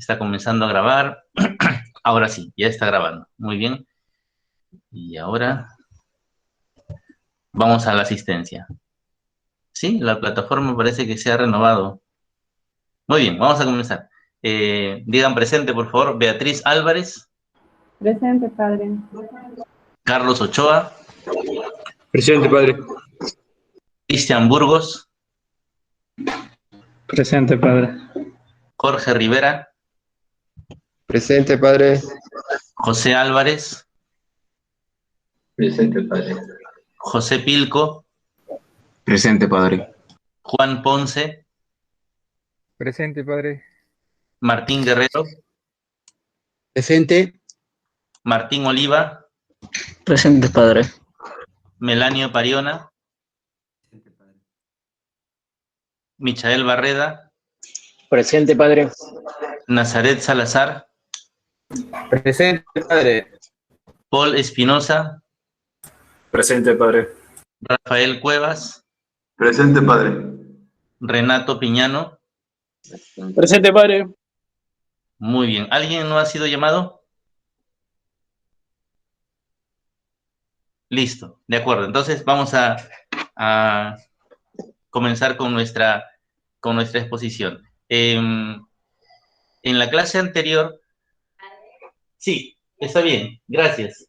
Está comenzando a grabar. Ahora sí, ya está grabando. Muy bien. Y ahora vamos a la asistencia. Sí, la plataforma parece que se ha renovado. Muy bien, vamos a comenzar. Digan presente, por favor. Beatriz Álvarez. Presente, padre. Carlos Ochoa. Presente, padre. Cristian Burgos. Presente, padre. Jorge Rivera. Presente, padre. José Álvarez. Presente, padre. José Pilco. Presente, padre. Juan Ponce. Presente, padre. Martín Guerrero. Presente. Martín Oliva. Presente, padre. Melanio Pariona. Michael Barreda. Presente, padre. Nazaret Salazar. Presente, padre. Paul Espinosa. Presente, padre. Rafael Cuevas. Presente, padre. Renato Piñano. Presente, padre. Muy bien. ¿Alguien no ha sido llamado? Listo. De acuerdo. Entonces vamos a comenzar con nuestra exposición. En la clase anterior... Sí, está bien. Gracias.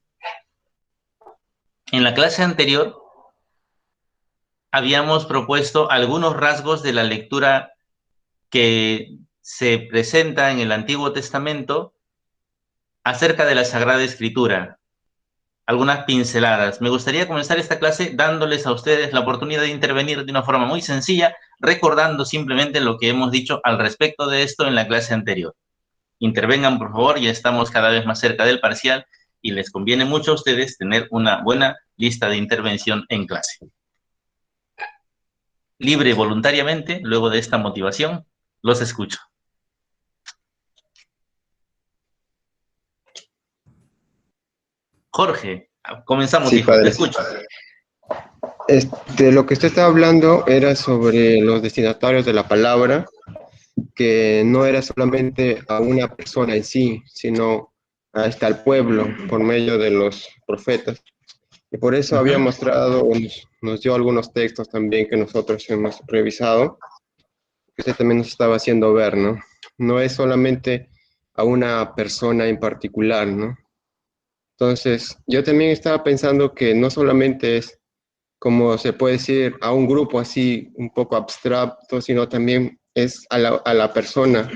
En la clase anterior habíamos propuesto algunos rasgos de la lectura que se presenta en el Antiguo Testamento acerca de la Sagrada Escritura. Algunas pinceladas. Me gustaría comenzar esta clase dándoles a ustedes la oportunidad de intervenir de una forma muy sencilla, recordando simplemente lo que hemos dicho al respecto de esto en la clase anterior. Intervengan, por favor, ya estamos cada vez más cerca del parcial y les conviene mucho a ustedes tener una buena lista de intervención en clase. Libre y voluntariamente, luego de esta motivación, los escucho. Jorge, comenzamos, Sí, hijo, padre. te escucho. Lo que usted estaba hablando era sobre los destinatarios de la palabra, que no era solamente a una persona en sí, sino hasta el pueblo por medio de los profetas. Y por eso había mostrado, nos dio algunos textos también que nosotros hemos revisado, que usted también nos estaba haciendo ver, ¿no? No es solamente a una persona en particular, ¿no? Entonces, yo también estaba pensando que no solamente es, como se puede decir, a un grupo así un poco abstracto, sino también es a la persona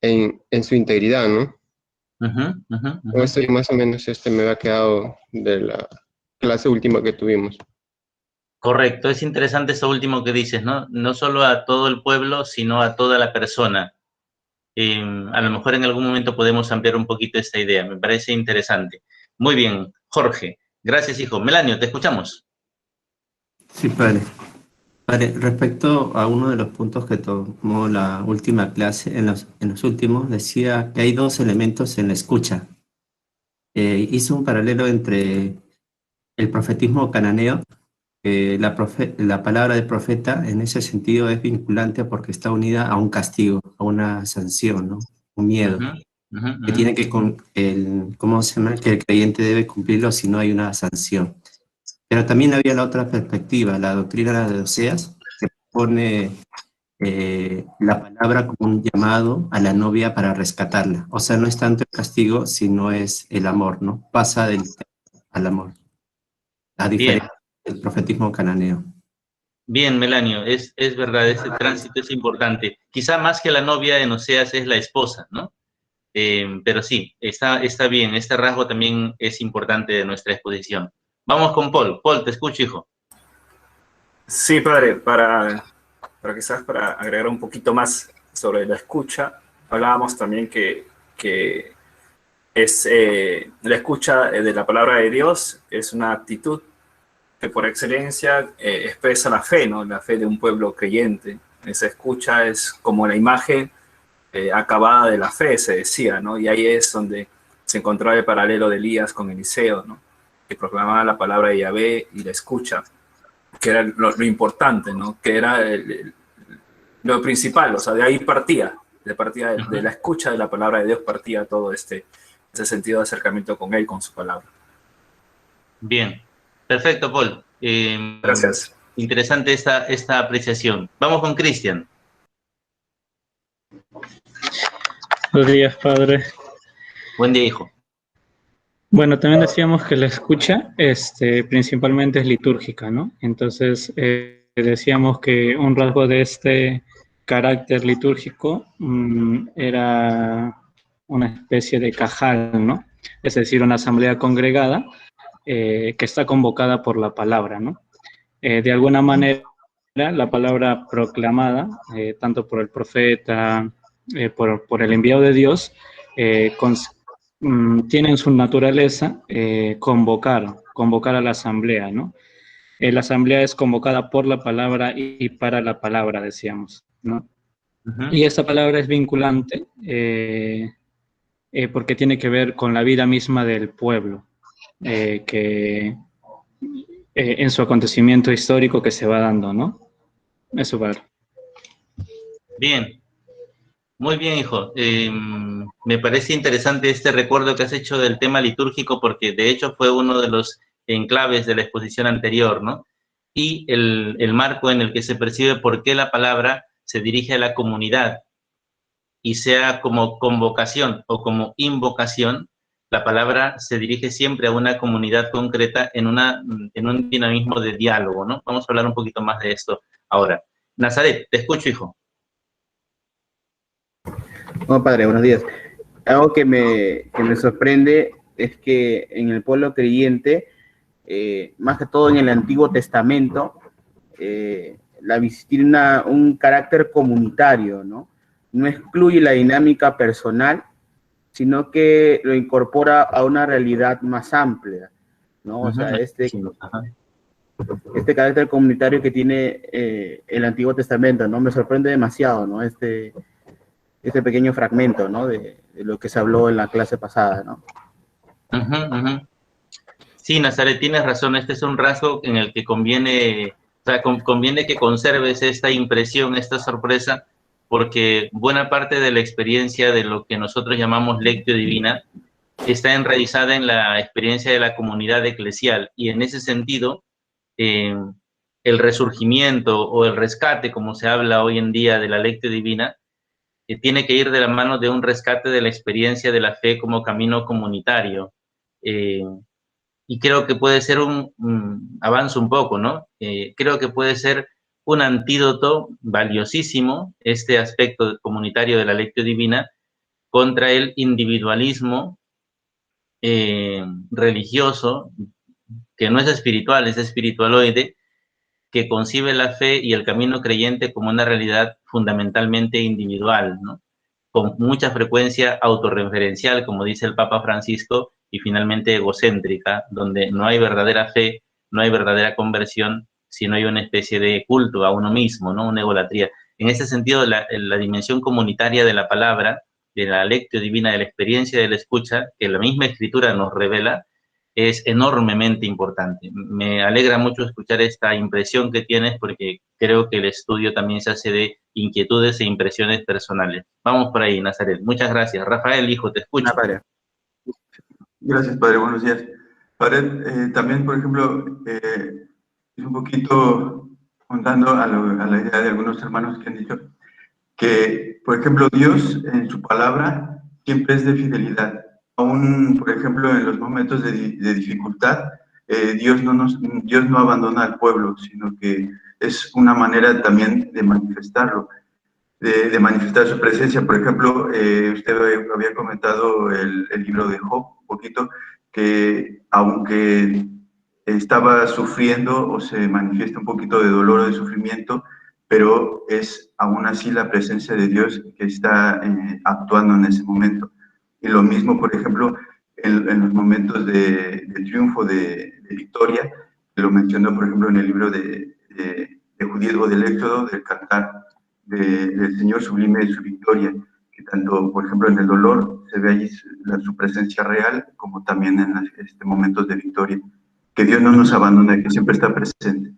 en su integridad, ¿no? Esto más o menos me había quedado de la clase última que tuvimos. Correcto, es interesante eso último que dices, ¿no? No solo a todo el pueblo, sino a toda la persona. A lo mejor en algún momento podemos ampliar un poquito esta idea, me parece interesante. Muy bien, Jorge. Gracias, hijo. Melanio, te escuchamos. Sí, padre. Padre, respecto a uno de los puntos que tomó la última clase, en los últimos, decía que hay dos elementos en la escucha. Hizo un paralelo entre el profetismo cananeo. La palabra de profeta en ese sentido es vinculante porque está unida a un castigo, a una sanción, ¿no? Un miedo, que tiene que, ¿cómo se llama? Que el creyente debe cumplirlo si no hay una sanción. Pero también había la otra perspectiva, la doctrina de Oseas, que pone la palabra como un llamado a la novia para rescatarla. O sea, no es tanto el castigo, sino es el amor, ¿no? Pasa del al amor. A diferencia del profetismo cananeo. Bien, Melanio, es verdad, ese tránsito es importante. Quizá más que la novia en Oseas es la esposa, ¿no? Pero sí, está bien, este rasgo también es importante de nuestra exposición. Vamos con Paul. Paul, te escucho, hijo. Sí, padre, para quizás para agregar un poquito más sobre la escucha, hablábamos también que es la escucha de la palabra de Dios es una actitud que por excelencia expresa la fe, ¿no? La fe de un pueblo creyente. Esa escucha es como la imagen acabada de la fe, se decía, ¿no? Y ahí es donde se encontraba el paralelo de Elías con Eliseo, ¿no? Que proclamaba la palabra de Yahvé y la escucha, que era lo importante, ¿no? Que era lo principal, o sea, de ahí partía partía de la escucha de la palabra de Dios, partía todo ese sentido de acercamiento con Él, con su palabra. Bien, perfecto, Paul. Gracias. Interesante esta apreciación. Vamos con Cristian. Buenos días, padre. Buen día, hijo. Bueno, también decíamos que la escucha principalmente es litúrgica, ¿no? Entonces, decíamos que un rasgo de este carácter litúrgico era una especie de cajal, ¿no? Es decir, una asamblea congregada que está convocada por la palabra, ¿no? De alguna manera, la palabra proclamada, tanto por el profeta, por el enviado de Dios, tienen su naturaleza convocar a la asamblea, ¿no? La asamblea es convocada por la palabra y para la palabra, decíamos, ¿no? Y esa palabra es vinculante porque tiene que ver con la vida misma del pueblo, que en su acontecimiento histórico que se va dando, ¿no? Eso, padre. Bien. Muy bien, hijo. Me parece interesante este recuerdo que has hecho del tema litúrgico porque de hecho fue uno de los enclaves de la exposición anterior, ¿no? Y el marco en el que se percibe por qué la palabra se dirige a la comunidad y sea como convocación o como invocación, la palabra se dirige siempre a una comunidad concreta en un dinamismo de diálogo, ¿no? Vamos a hablar un poquito más de esto ahora. Nazaret, te escucho, hijo. Bueno, padre, buenos días. Algo que me sorprende es que en el pueblo creyente, más que todo en el Antiguo Testamento, tiene un carácter comunitario, ¿no? No excluye la dinámica personal, sino que lo incorpora a una realidad más amplia, ¿no? O sea, este carácter comunitario que tiene el Antiguo Testamento, ¿no? Me sorprende demasiado, ¿no? Este pequeño fragmento, ¿no? De lo que se habló en la clase pasada, ¿no? Sí, Nazaret, tienes razón. Este es un rasgo en el que conviene que conserves esta impresión, esta sorpresa, porque buena parte de la experiencia de lo que nosotros llamamos lectio divina está enraizada en la experiencia de la comunidad eclesial, y en ese sentido, el resurgimiento o el rescate, como se habla hoy en día de la lectio divina, tiene que ir de la mano de un rescate de la experiencia de la fe como camino comunitario. Y creo que puede ser avanzo un poco, ¿no? Creo que puede ser un antídoto valiosísimo, este aspecto comunitario de la lectio divina, contra el individualismo religioso, que no es espiritual, es espiritualoide, que concibe la fe y el camino creyente como una realidad fundamentalmente individual, ¿no? Con mucha frecuencia autorreferencial, como dice el Papa Francisco, y finalmente egocéntrica, donde no hay verdadera fe, no hay verdadera conversión, sino hay una especie de culto a uno mismo, ¿no? Una egolatría. En ese sentido, la dimensión comunitaria de la palabra, de la lectio divina, de la experiencia de la escucha, que la misma Escritura nos revela, es enormemente importante. Me alegra mucho escuchar esta impresión que tienes, porque creo que el estudio también se hace de inquietudes e impresiones personales. Vamos por ahí, Nazaret. Muchas gracias. Rafael, hijo, te escucho. Padre. Gracias, padre. Buenos días. Padre, también, por ejemplo, es un poquito juntando a la idea de algunos hermanos que han dicho que, por ejemplo, Dios en su palabra siempre es de fidelidad. Aún, por ejemplo, en los momentos de dificultad, Dios no abandona al pueblo, sino que es una manera también de manifestarlo, de manifestar su presencia. Por ejemplo, usted había comentado el libro de Job, un poquito, que aunque estaba sufriendo o se manifiesta un poquito de dolor o de sufrimiento, pero es aún así la presencia de Dios que está actuando en ese momento. Y lo mismo, por ejemplo, en los momentos de triunfo, de victoria, lo mencionó, por ejemplo, en el libro de Judías o del Éxodo, del cantar del Señor sublime de su victoria, que tanto, por ejemplo, en el dolor se ve allí su presencia real, como también en momentos de victoria. Que Dios no nos abandona, que siempre está presente.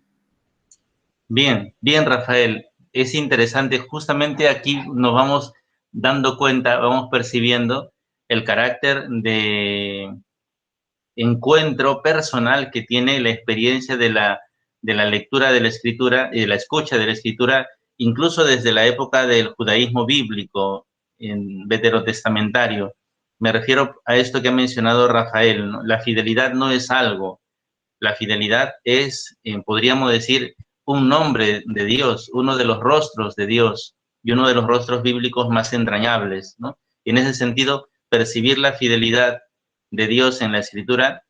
Bien, bien, Rafael. Es interesante. Justamente aquí nos vamos dando cuenta, vamos percibiendo el carácter de encuentro personal que tiene la experiencia de la lectura de la Escritura y de la escucha de la Escritura, incluso desde la época del judaísmo bíblico, veterotestamentario. Me refiero a esto que ha mencionado Rafael, ¿no? La fidelidad no es algo, la fidelidad es, podríamos decir, un nombre de Dios, uno de los rostros de Dios y uno de los rostros bíblicos más entrañables, ¿no? Y en ese sentido, percibir la fidelidad de Dios en la Escritura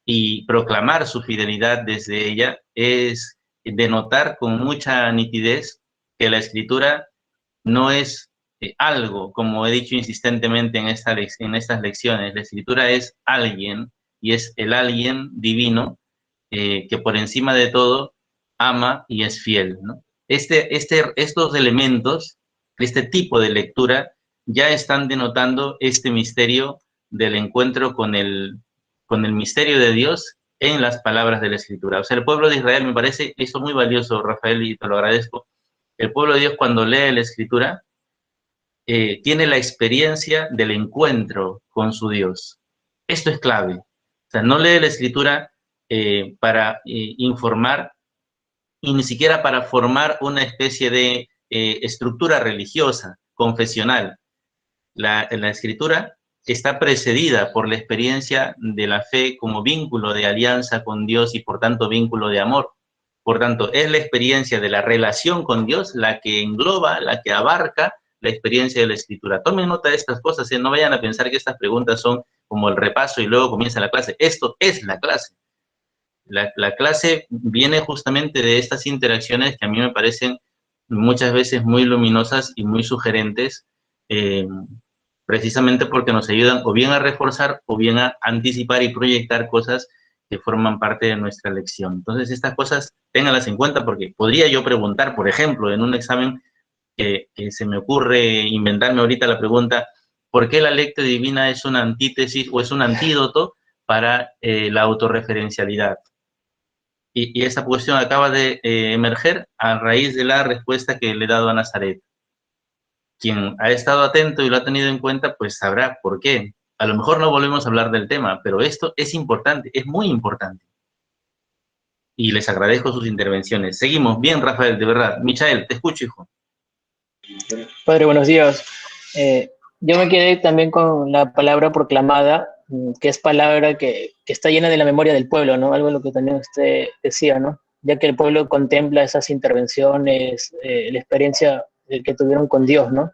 y proclamar su fidelidad desde ella es denotar con mucha nitidez que la Escritura no es algo, como he dicho insistentemente en estas lecciones. La Escritura es alguien, y es el alguien divino que por encima de todo ama y es fiel, ¿no? Estos elementos, este tipo de lectura, ya están denotando este misterio del encuentro con el misterio de Dios en las palabras de la Escritura. O sea, el pueblo de Israel, me parece eso muy valioso, Rafael, y te lo agradezco. El pueblo de Dios, cuando lee la Escritura, tiene la experiencia del encuentro con su Dios. Esto es clave. O sea, no lee la Escritura para informar y ni siquiera para formar una especie de estructura religiosa, confesional. La Escritura está precedida por la experiencia de la fe como vínculo de alianza con Dios y por tanto vínculo de amor. Por tanto, es la experiencia de la relación con Dios la que engloba, la que abarca la experiencia de la Escritura. Tomen nota de estas cosas, no vayan a pensar que estas preguntas son como el repaso y luego comienza la clase. Esto es la clase. La clase viene justamente de estas interacciones que a mí me parecen muchas veces muy luminosas y muy sugerentes, precisamente porque nos ayudan o bien a reforzar o bien a anticipar y proyectar cosas que forman parte de nuestra lección. Entonces, estas cosas ténganlas en cuenta porque podría yo preguntar, por ejemplo, en un examen que se me ocurre inventarme ahorita la pregunta, ¿por qué la lectio divina es una antítesis o es un antídoto para la autorreferencialidad? Y esa cuestión acaba de emerger a raíz de la respuesta que le he dado a Nazaret. Quien ha estado atento y lo ha tenido en cuenta, pues sabrá por qué. A lo mejor no volvemos a hablar del tema, pero esto es importante, es muy importante. Y les agradezco sus intervenciones. Seguimos. Bien, Rafael, de verdad. Michael, te escucho, hijo. Padre, buenos días. Yo me quedé también con la palabra proclamada, que es palabra que está llena de la memoria del pueblo, ¿no? Algo de lo que también usted decía, ¿no? Ya que el pueblo contempla esas intervenciones, la experiencia que tuvieron con Dios, ¿no?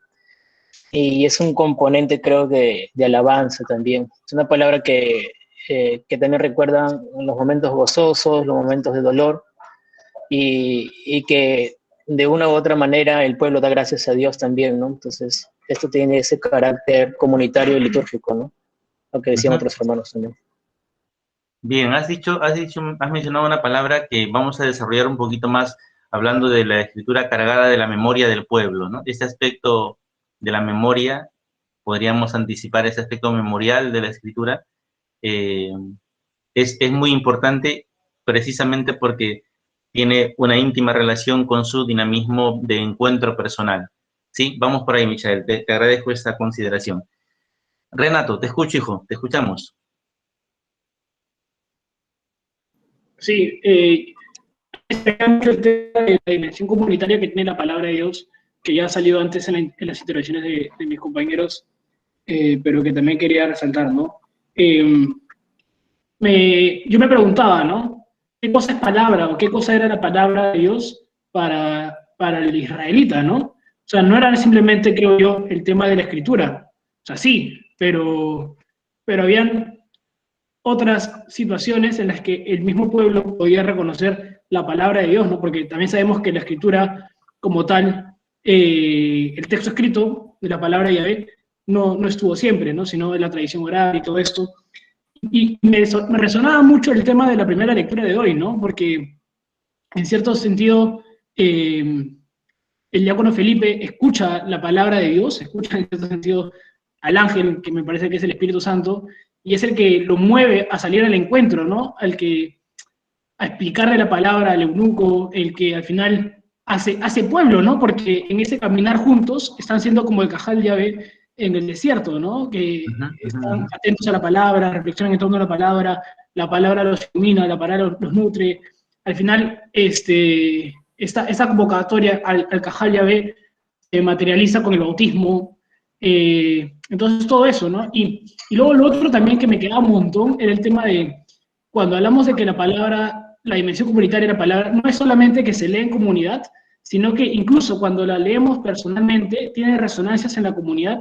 Y es un componente, creo, de alabanza también. Es una palabra que también recuerda los momentos gozosos, los momentos de dolor, y que de una u otra manera el pueblo da gracias a Dios también, ¿no? Entonces, esto tiene ese carácter comunitario y litúrgico, ¿no? Lo que decían otros hermanos también. Bien, has mencionado una palabra que vamos a desarrollar un poquito más hablando de la escritura cargada de la memoria del pueblo, ¿no? Este aspecto de la memoria, podríamos anticipar ese aspecto memorial de la escritura, es muy importante precisamente porque tiene una íntima relación con su dinamismo de encuentro personal. ¿Sí? Vamos por ahí, Michael, te agradezco esta consideración. Renato, te escucho, hijo, te escuchamos. Sí, mucho el tema de la dimensión comunitaria que tiene la palabra de Dios, que ya ha salido antes en las intervenciones de mis compañeros, pero que también quería resaltar, ¿no? Yo me preguntaba, ¿no? ¿Qué cosa es palabra o qué cosa era la palabra de Dios para el israelita, ¿no? O sea, no era simplemente, creo yo, el tema de la escritura. O sea, sí, pero habían otras situaciones en las que el mismo pueblo podía reconocer la palabra de Dios, ¿no? Porque también sabemos que la escritura como tal, el texto escrito de la palabra de Yahvé no estuvo siempre, ¿no? Sino de la tradición oral y todo esto. Y me resonaba mucho el tema de la primera lectura de hoy, ¿no? Porque en cierto sentido el diácono Felipe escucha la palabra de Dios, escucha en cierto sentido al ángel, que me parece que es el Espíritu Santo, y es el que lo mueve a salir al encuentro, ¿no? A explicarle la palabra al eunuco, el que al final hace pueblo, ¿no? Porque en ese caminar juntos están siendo como el Cajal Yahvé en el desierto, ¿no? Que están atentos a la palabra, reflexionan en torno a la palabra los ilumina, la palabra los nutre. Al final, esta convocatoria al Cajal Yahvé se materializa con el bautismo. Entonces, todo eso, ¿no? Y luego lo otro también que me quedaba un montón era el tema de, cuando hablamos de que la palabra, la dimensión comunitaria de la palabra, no es solamente que se lee en comunidad, sino que incluso cuando la leemos personalmente, tiene resonancias en la comunidad,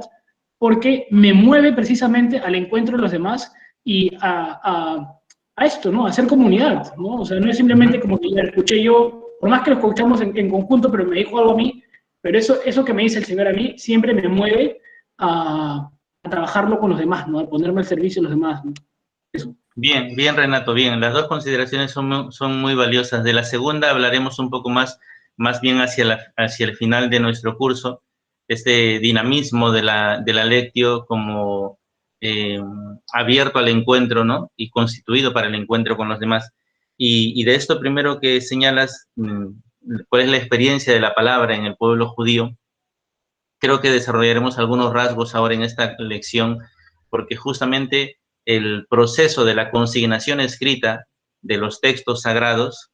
porque me mueve precisamente al encuentro de los demás y a esto, ¿no? A hacer comunidad, ¿no? O sea, no es simplemente como que ya lo escuché yo, por más que lo escuchamos en conjunto, pero me dijo algo a mí, pero eso que me dice el Señor a mí siempre me mueve a trabajarlo con los demás, ¿no? A ponerme al servicio de los demás, ¿no? Eso. Bien, bien, Renato, bien. Las dos consideraciones son muy valiosas. De la segunda hablaremos un poco más bien hacia el final de nuestro curso, este dinamismo de la lectio como abierto al encuentro, ¿no? Y constituido para el encuentro con los demás. Y de esto primero que señalas, cuál es la experiencia de la palabra en el pueblo judío, creo que desarrollaremos algunos rasgos ahora en esta lección, porque justamente el proceso de la consignación escrita de los textos sagrados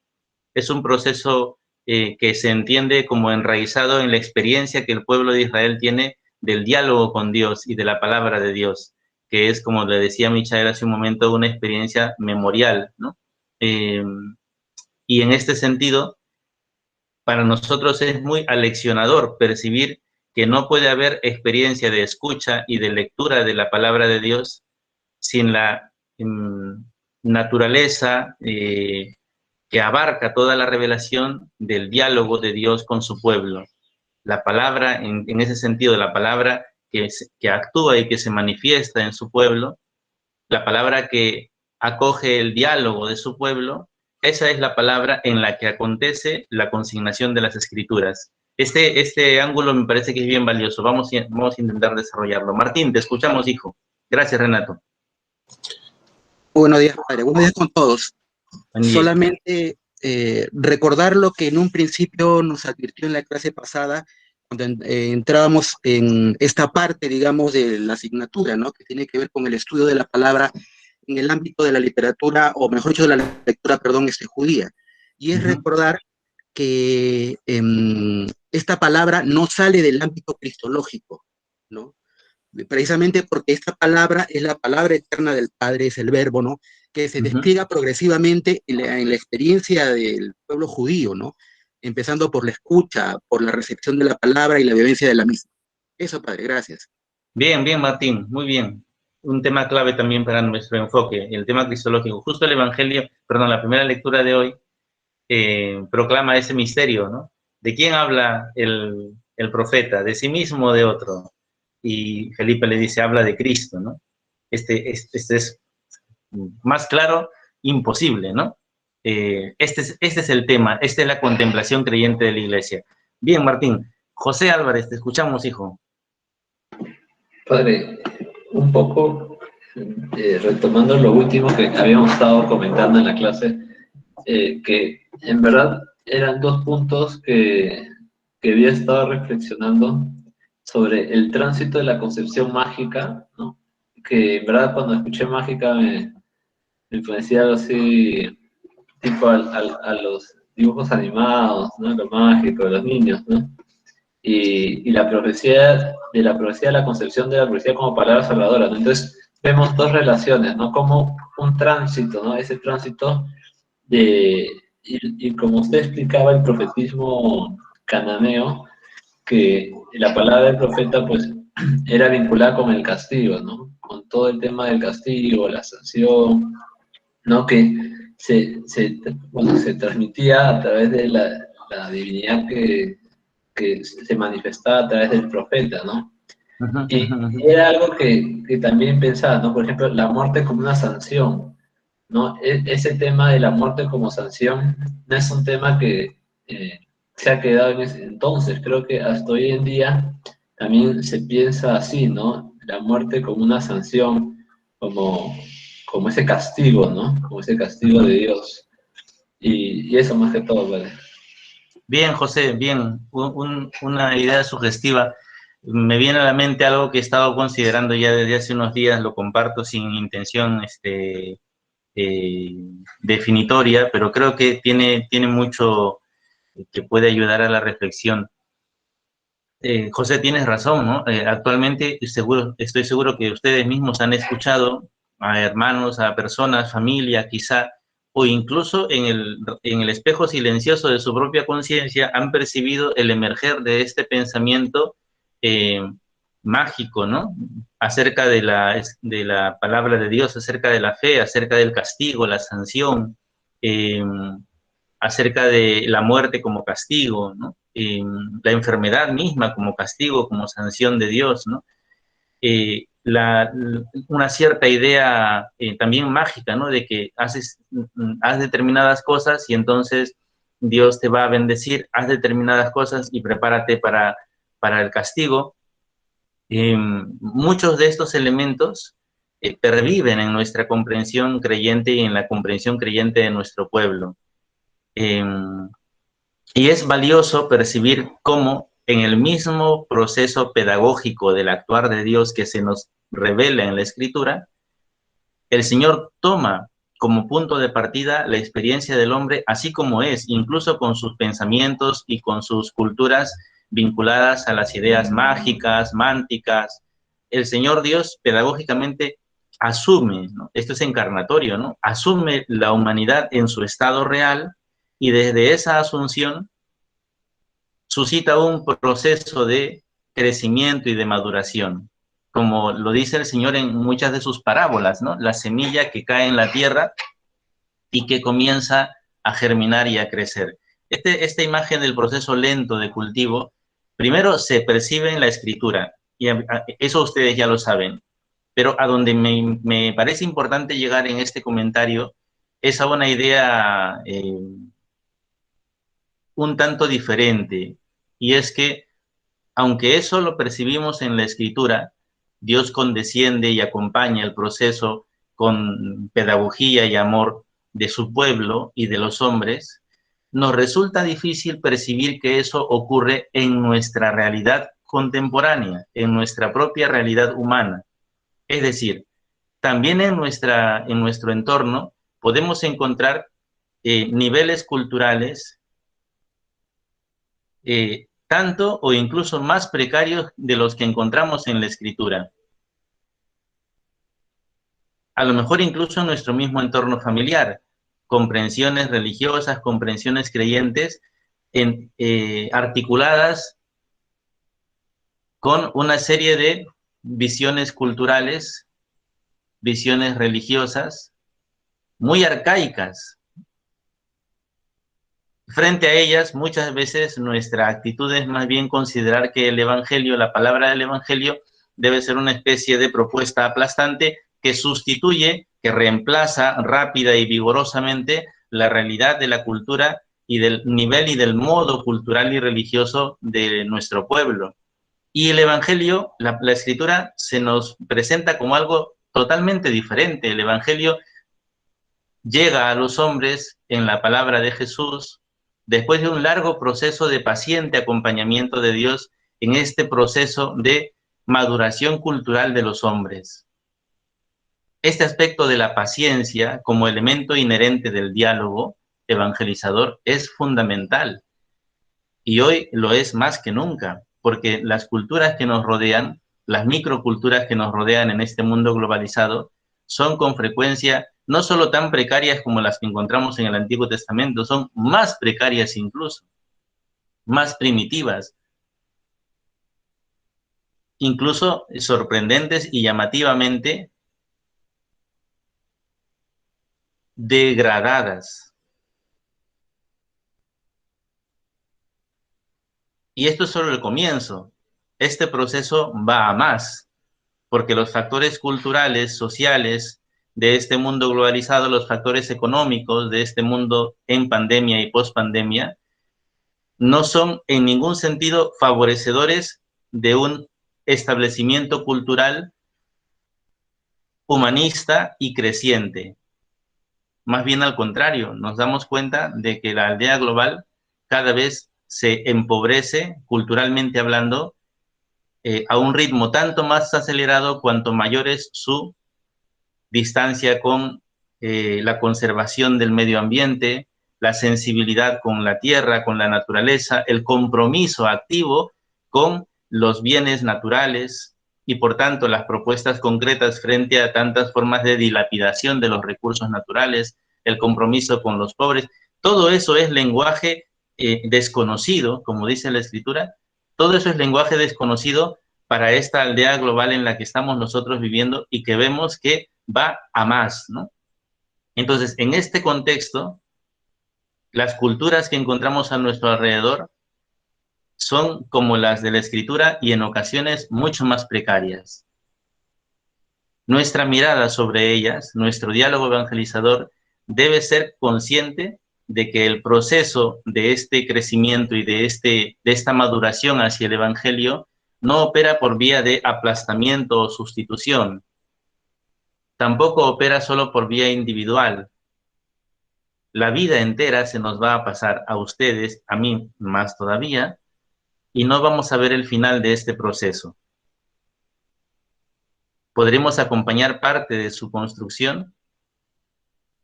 es un proceso que se entiende como enraizado en la experiencia que el pueblo de Israel tiene del diálogo con Dios y de la palabra de Dios, que es, como le decía Michael hace un momento, una experiencia memorial, ¿no? Y en este sentido, para nosotros es muy aleccionador percibir que no puede haber experiencia de escucha y de lectura de la palabra de Dios sin la naturaleza que abarca toda la revelación del diálogo de Dios con su pueblo. La palabra, en ese sentido, la palabra que actúa y que se manifiesta en su pueblo, la palabra que acoge el diálogo de su pueblo, esa es la palabra en la que acontece la consignación de las Escrituras. Este ángulo me parece que es bien valioso. Vamos a intentar desarrollarlo. Martín, te escuchamos, hijo. Gracias, Renato. Buenos días, padre. Buenos días con todos. Solamente recordar lo que en un principio nos advirtió en la clase pasada, cuando entrábamos en esta parte, digamos, de la asignatura, ¿no? Que tiene que ver con el estudio de la palabra en el ámbito de la literatura, o mejor dicho, de la lectura, perdón, judía. Y es recordar que esta palabra no sale del ámbito cristológico, ¿no? Precisamente porque esta palabra es la palabra eterna del Padre, es el verbo, ¿no? Que se despliega progresivamente en la experiencia del pueblo judío, ¿no? Empezando por la escucha, por la recepción de la palabra y la vivencia de la misma. Eso, padre, gracias. Bien, bien, Martín, muy bien. Un tema clave también para nuestro enfoque, el tema cristológico. Justo el Evangelio, perdón, la primera lectura de hoy proclama ese misterio, ¿no? ¿De quién habla el profeta? ¿De sí mismo o de otro? Y Felipe le dice, habla de Cristo, ¿no? Este es más claro, imposible, ¿no? Este es el tema, esta es la contemplación creyente de la Iglesia. Bien, Martín. José Álvarez, te escuchamos, hijo. Padre, un poco retomando lo último que habíamos estado comentando en la clase, que en verdad eran dos puntos que había estado reflexionando sobre el tránsito de la concepción mágica, ¿no? Que en verdad cuando escuché mágica me parecía algo así, tipo a los dibujos animados, ¿no? Lo mágico de los niños, ¿no? Y la profecía de la concepción de la profecía como palabra salvadora, ¿no? Entonces vemos dos relaciones, ¿no? Como un tránsito, ¿no? Ese tránsito y como usted explicaba el profetismo cananeo, que la palabra del profeta pues era vinculada con el castigo, ¿no? Con todo el tema del castigo, la sanción, ¿no? Que se transmitía a través de la divinidad que se manifestaba a través del profeta, ¿no? Y era algo que también pensaba, ¿no? Por ejemplo, la muerte como una sanción, ¿no? Ese tema de la muerte como sanción no es un tema que se ha quedado en ese entonces. Creo que hasta hoy en día también se piensa así, ¿no? La muerte como una sanción, como ese castigo, ¿no? Como ese castigo de Dios. Y eso más que todo, ¿vale? Bien, José, bien. Una idea sugestiva. Me viene a la mente algo que he estado considerando ya desde hace unos días, lo comparto sin intención definitoria, pero creo que tiene mucho que puede ayudar a la reflexión. José, tienes razón, ¿no? Actualmente estoy seguro que ustedes mismos han escuchado a hermanos, a personas, familia, quizá, o incluso en el espejo silencioso de su propia conciencia, han percibido el emerger de este pensamiento mágico, ¿no? Acerca de la palabra de Dios, acerca de la fe, acerca del castigo, la sanción, acerca de la muerte como castigo, ¿no? La enfermedad misma como castigo, como sanción de Dios, ¿no? Una cierta idea también mágica, ¿no? De que haz determinadas cosas y entonces Dios te va a bendecir, haz determinadas cosas y prepárate para el castigo. Muchos de estos elementos perviven en nuestra comprensión creyente y en la comprensión creyente de nuestro pueblo. Y es valioso percibir cómo en el mismo proceso pedagógico del actuar de Dios que se nos revela en la Escritura, el Señor toma como punto de partida la experiencia del hombre así como es, incluso con sus pensamientos y con sus culturas vinculadas a las ideas mágicas, mánticas. El Señor Dios pedagógicamente asume, ¿no? Esto es encarnatorio, ¿no? Asume la humanidad en su estado real y desde esa asunción suscita un proceso de crecimiento y de maduración, como lo dice el Señor en muchas de sus parábolas, ¿no? La semilla que cae en la tierra y que comienza a germinar y a crecer. Esta imagen del proceso lento de cultivo, primero se percibe en la Escritura, y eso ustedes ya lo saben, pero a donde me parece importante llegar en este comentario es a una idea un tanto diferente, y es que, aunque eso lo percibimos en la Escritura, Dios condesciende y acompaña el proceso con pedagogía y amor de su pueblo y de los hombres, nos resulta difícil percibir que eso ocurre en nuestra realidad contemporánea, en nuestra propia realidad humana. Es decir, también en nuestro entorno podemos encontrar niveles culturales tanto o incluso más precarios de los que encontramos en la Escritura. A lo mejor incluso en nuestro mismo entorno familiar, comprensiones religiosas, comprensiones creyentes, articuladas con una serie de visiones culturales, visiones religiosas, muy arcaicas. Frente a ellas, muchas veces nuestra actitud es más bien considerar que el Evangelio, la palabra del Evangelio, debe ser una especie de propuesta aplastante que sustituye, que reemplaza rápida y vigorosamente la realidad de la cultura y del nivel y del modo cultural y religioso de nuestro pueblo. Y el Evangelio, la Escritura, se nos presenta como algo totalmente diferente. El Evangelio llega a los hombres en la palabra de Jesús, después de un largo proceso de paciente acompañamiento de Dios en este proceso de maduración cultural de los hombres. Este aspecto de la paciencia como elemento inherente del diálogo evangelizador es fundamental y hoy lo es más que nunca, porque las culturas que nos rodean, las microculturas que nos rodean en este mundo globalizado, son con frecuencia no solo tan precarias como las que encontramos en el Antiguo Testamento, son más precarias incluso, más primitivas, incluso sorprendentes y llamativamente degradadas. Y esto es solo el comienzo. Este proceso va a más, porque los factores culturales, sociales, de este mundo globalizado, los factores económicos de este mundo en pandemia y pospandemia, no son en ningún sentido favorecedores de un establecimiento cultural humanista y creciente. Más bien al contrario, nos damos cuenta de que la aldea global cada vez se empobrece, culturalmente hablando, a un ritmo tanto más acelerado cuanto mayor es su distancia con la conservación del medio ambiente, la sensibilidad con la tierra, con la naturaleza, el compromiso activo con los bienes naturales y, por tanto, las propuestas concretas frente a tantas formas de dilapidación de los recursos naturales, el compromiso con los pobres. Todo eso es lenguaje desconocido, como dice la Escritura. Todo eso es lenguaje desconocido para esta aldea global en la que estamos nosotros viviendo y que vemos que va a más, ¿no? Entonces, en este contexto, las culturas que encontramos a nuestro alrededor son como las de la Escritura y en ocasiones mucho más precarias. Nuestra mirada sobre ellas, nuestro diálogo evangelizador, debe ser consciente de que el proceso de este crecimiento y de esta maduración hacia el Evangelio no opera por vía de aplastamiento o sustitución. Tampoco opera solo por vía individual. La vida entera se nos va a pasar a ustedes, a mí más todavía, y no vamos a ver el final de este proceso. Podremos acompañar parte de su construcción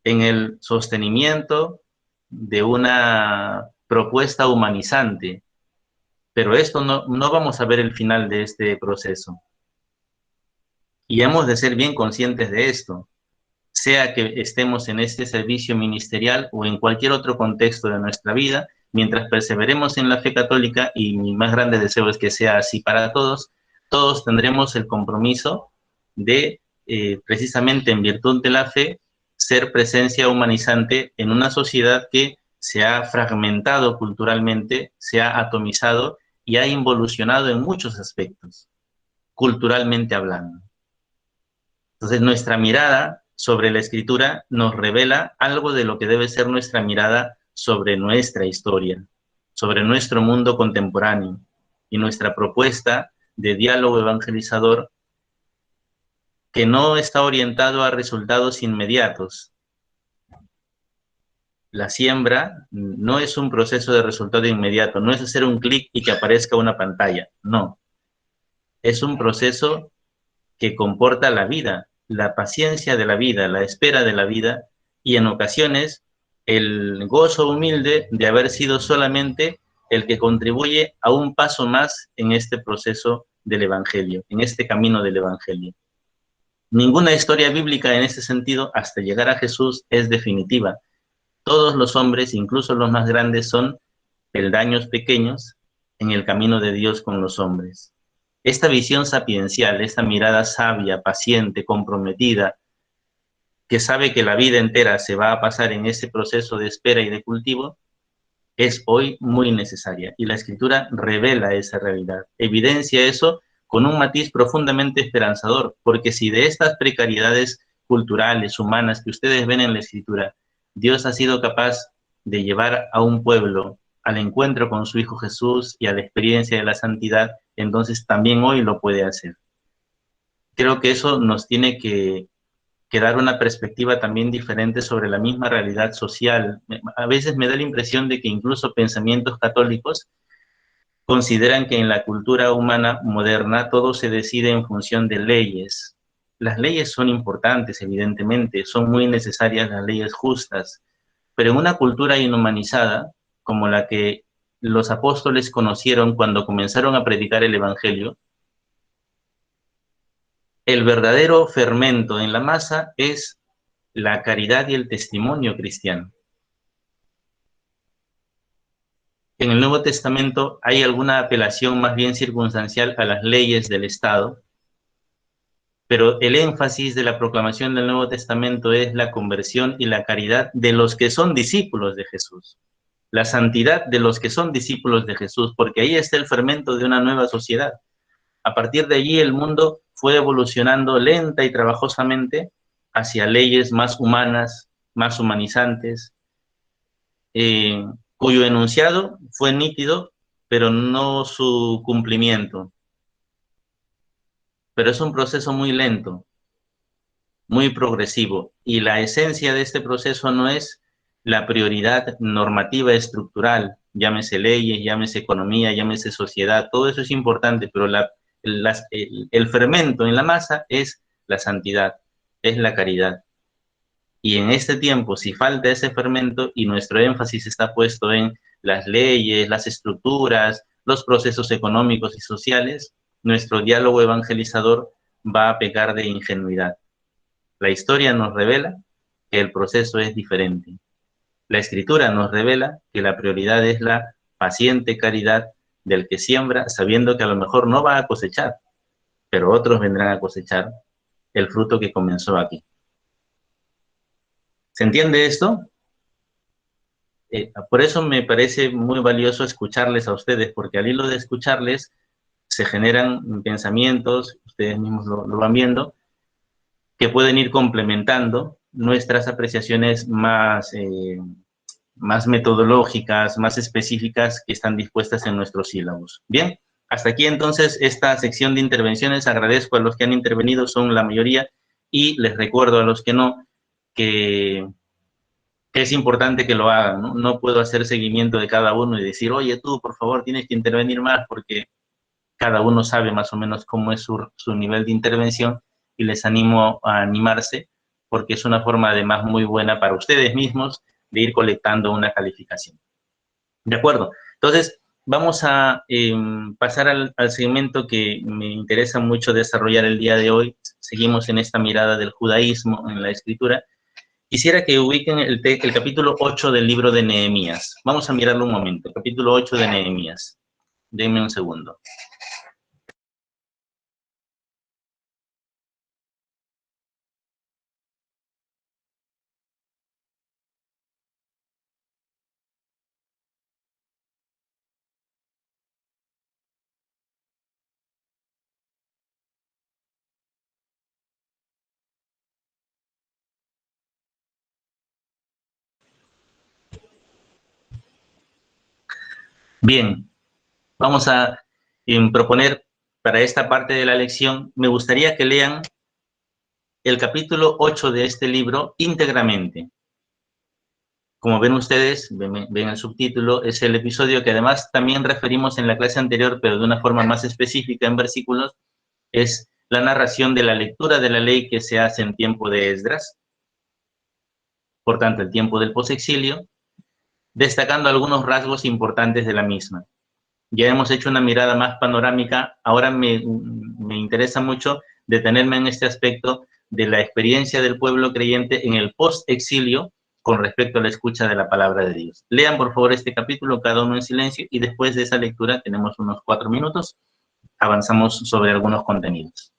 en el sostenimiento de una propuesta humanizante, pero esto no vamos a ver el final de este proceso. Y hemos de ser bien conscientes de esto, sea que estemos en este servicio ministerial o en cualquier otro contexto de nuestra vida, mientras perseveremos en la fe católica, y mi más grande deseo es que sea así para todos, todos tendremos el compromiso de, precisamente en virtud de la fe, ser presencia humanizante en una sociedad que se ha fragmentado culturalmente, se ha atomizado y ha involucionado en muchos aspectos, culturalmente hablando. Entonces, nuestra mirada sobre la Escritura nos revela algo de lo que debe ser nuestra mirada sobre nuestra historia, sobre nuestro mundo contemporáneo, y nuestra propuesta de diálogo evangelizador que no está orientado a resultados inmediatos. La siembra no es un proceso de resultado inmediato, no es hacer un clic y que aparezca una pantalla, no. Es un proceso que comporta la vida, la paciencia de la vida, la espera de la vida, y en ocasiones el gozo humilde de haber sido solamente el que contribuye a un paso más en este proceso del Evangelio, en este camino del Evangelio. Ninguna historia bíblica en ese sentido, hasta llegar a Jesús, es definitiva. Todos los hombres, incluso los más grandes, son peldaños pequeños en el camino de Dios con los hombres. Esta visión sapiencial, esta mirada sabia, paciente, comprometida, que sabe que la vida entera se va a pasar en ese proceso de espera y de cultivo, es hoy muy necesaria. Y la Escritura revela esa realidad, evidencia eso con un matiz profundamente esperanzador, porque si de estas precariedades culturales, humanas que ustedes ven en la Escritura, Dios ha sido capaz de llevar a un pueblo al encuentro con su Hijo Jesús y a la experiencia de la santidad, entonces también hoy lo puede hacer. Creo que eso nos tiene que dar una perspectiva también diferente sobre la misma realidad social. A veces me da la impresión de que incluso pensamientos católicos consideran que en la cultura humana moderna todo se decide en función de leyes. Las leyes son importantes, evidentemente, son muy necesarias las leyes justas, pero en una cultura inhumanizada, como la que los apóstoles conocieron cuando comenzaron a predicar el Evangelio, el verdadero fermento en la masa es la caridad y el testimonio cristiano. En el Nuevo Testamento hay alguna apelación más bien circunstancial a las leyes del Estado, pero el énfasis de la proclamación del Nuevo Testamento es la conversión y la caridad de los que son discípulos de Jesús, la santidad de los que son discípulos de Jesús, porque ahí está el fermento de una nueva sociedad. A partir de allí el mundo fue evolucionando lenta y trabajosamente hacia leyes más humanas, más humanizantes, cuyo enunciado fue nítido, pero no su cumplimiento. Pero es un proceso muy lento, muy progresivo, y la esencia de este proceso no es la prioridad normativa estructural, llámese leyes, llámese economía, llámese sociedad, todo eso es importante, pero el fermento en la masa es la santidad, es la caridad. Y en este tiempo, si falta ese fermento y nuestro énfasis está puesto en las leyes, las estructuras, los procesos económicos y sociales, nuestro diálogo evangelizador va a pecar de ingenuidad. La historia nos revela que el proceso es diferente. La Escritura nos revela que la prioridad es la paciente caridad del que siembra, sabiendo que a lo mejor no va a cosechar, pero otros vendrán a cosechar el fruto que comenzó aquí. ¿Se entiende esto? Por eso me parece muy valioso escucharles a ustedes, porque al hilo de escucharles se generan pensamientos, ustedes mismos lo van viendo, que pueden ir complementando nuestras apreciaciones más metodológicas, más específicas que están dispuestas en nuestros sílabos. Bien, hasta aquí entonces esta sección de intervenciones. Agradezco a los que han intervenido, son la mayoría, y les recuerdo a los que no que es importante que lo hagan, ¿no? No puedo hacer seguimiento de cada uno y decir, oye, tú, por favor, tienes que intervenir más, porque cada uno sabe más o menos cómo es su nivel de intervención, y les animo a animarse, porque es una forma además muy buena para ustedes mismos de ir colectando una calificación. ¿De acuerdo? Entonces, vamos a pasar al segmento que me interesa mucho desarrollar el día de hoy. Seguimos en esta mirada del judaísmo en la Escritura. Quisiera que ubiquen el capítulo 8 del libro de Nehemías. Vamos a mirarlo un momento. Capítulo 8 de Nehemías. Denme un segundo. Bien, vamos a proponer para esta parte de la lección, me gustaría que lean el capítulo 8 de este libro íntegramente. Como ven ustedes, ven el subtítulo, es el episodio que además también referimos en la clase anterior, pero de una forma más específica en versículos, es la narración de la lectura de la ley que se hace en tiempo de Esdras, por tanto el tiempo del posexilio, destacando algunos rasgos importantes de la misma. Ya hemos hecho una mirada más panorámica, ahora me interesa mucho detenerme en este aspecto de la experiencia del pueblo creyente en el post-exilio con respecto a la escucha de la palabra de Dios. Lean por favor este capítulo, cada uno en silencio, y después de esa lectura, tenemos unos 4 minutos, avanzamos sobre algunos contenidos.